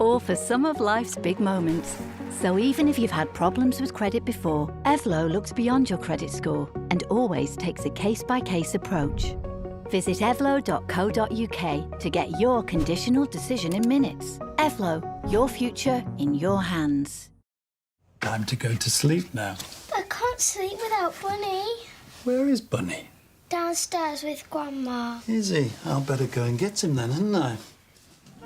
[SPEAKER 11] or for some of life's big moments. So even if you've had problems with credit before, Evlo looks beyond your credit score and always takes a case-by-case approach. Visit evlo.co.uk to get your conditional decision in minutes. Evlo, your future in your hands.
[SPEAKER 13] Time to go to sleep now.
[SPEAKER 18] I can't sleep without Bunny.
[SPEAKER 13] Where is Bunny?
[SPEAKER 18] Downstairs with Grandma.
[SPEAKER 13] Is he? I'll better go and get him then, hadn't I?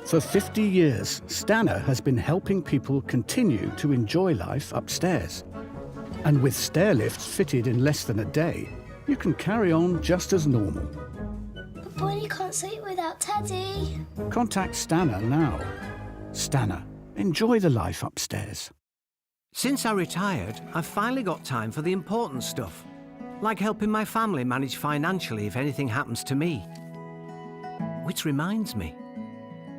[SPEAKER 22] For 50 years, Stana has been helping people continue to enjoy life upstairs. And with stair lifts fitted in less than a day, you can carry on just as normal.
[SPEAKER 18] But Bunny can't sleep without Teddy.
[SPEAKER 22] Contact Stana now. Stana, enjoy the life upstairs.
[SPEAKER 20] Since I retired, I've finally got time for the important stuff, like helping my family manage financially if anything happens to me. Which reminds me.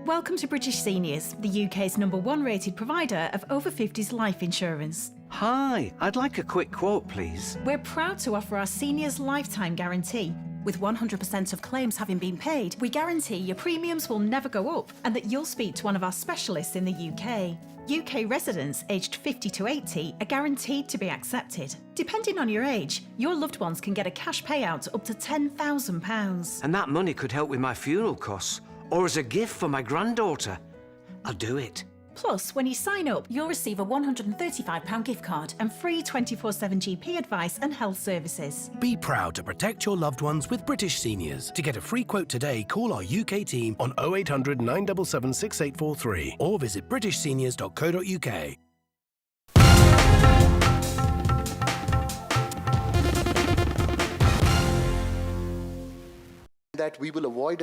[SPEAKER 12] Welcome to British Seniors, the UK's #1 rated provider of over 50s life insurance.
[SPEAKER 20] Hi, I'd like a quick quote, please.
[SPEAKER 12] We're proud to offer our seniors lifetime guarantee. With 100% of claims having been paid, we guarantee your premiums will never go up and that you'll speak to one of our specialists in the UK. UK residents aged 50 to 80 are guaranteed to be accepted. Depending on your age, your loved ones can get a cash payout up to £10,000.
[SPEAKER 20] And that money could help with my funeral costs, or as a gift for my granddaughter. I'll do it.
[SPEAKER 12] Plus, when you sign up, you'll receive a £135 gift card and free 24/7 GP advice and health services.
[SPEAKER 14] Be proud to protect your loved ones with British Seniors. To get a free quote today, call our UK team on 0800 977 6843 or visit britishseniors.co.uk.
[SPEAKER 8] That we will avoid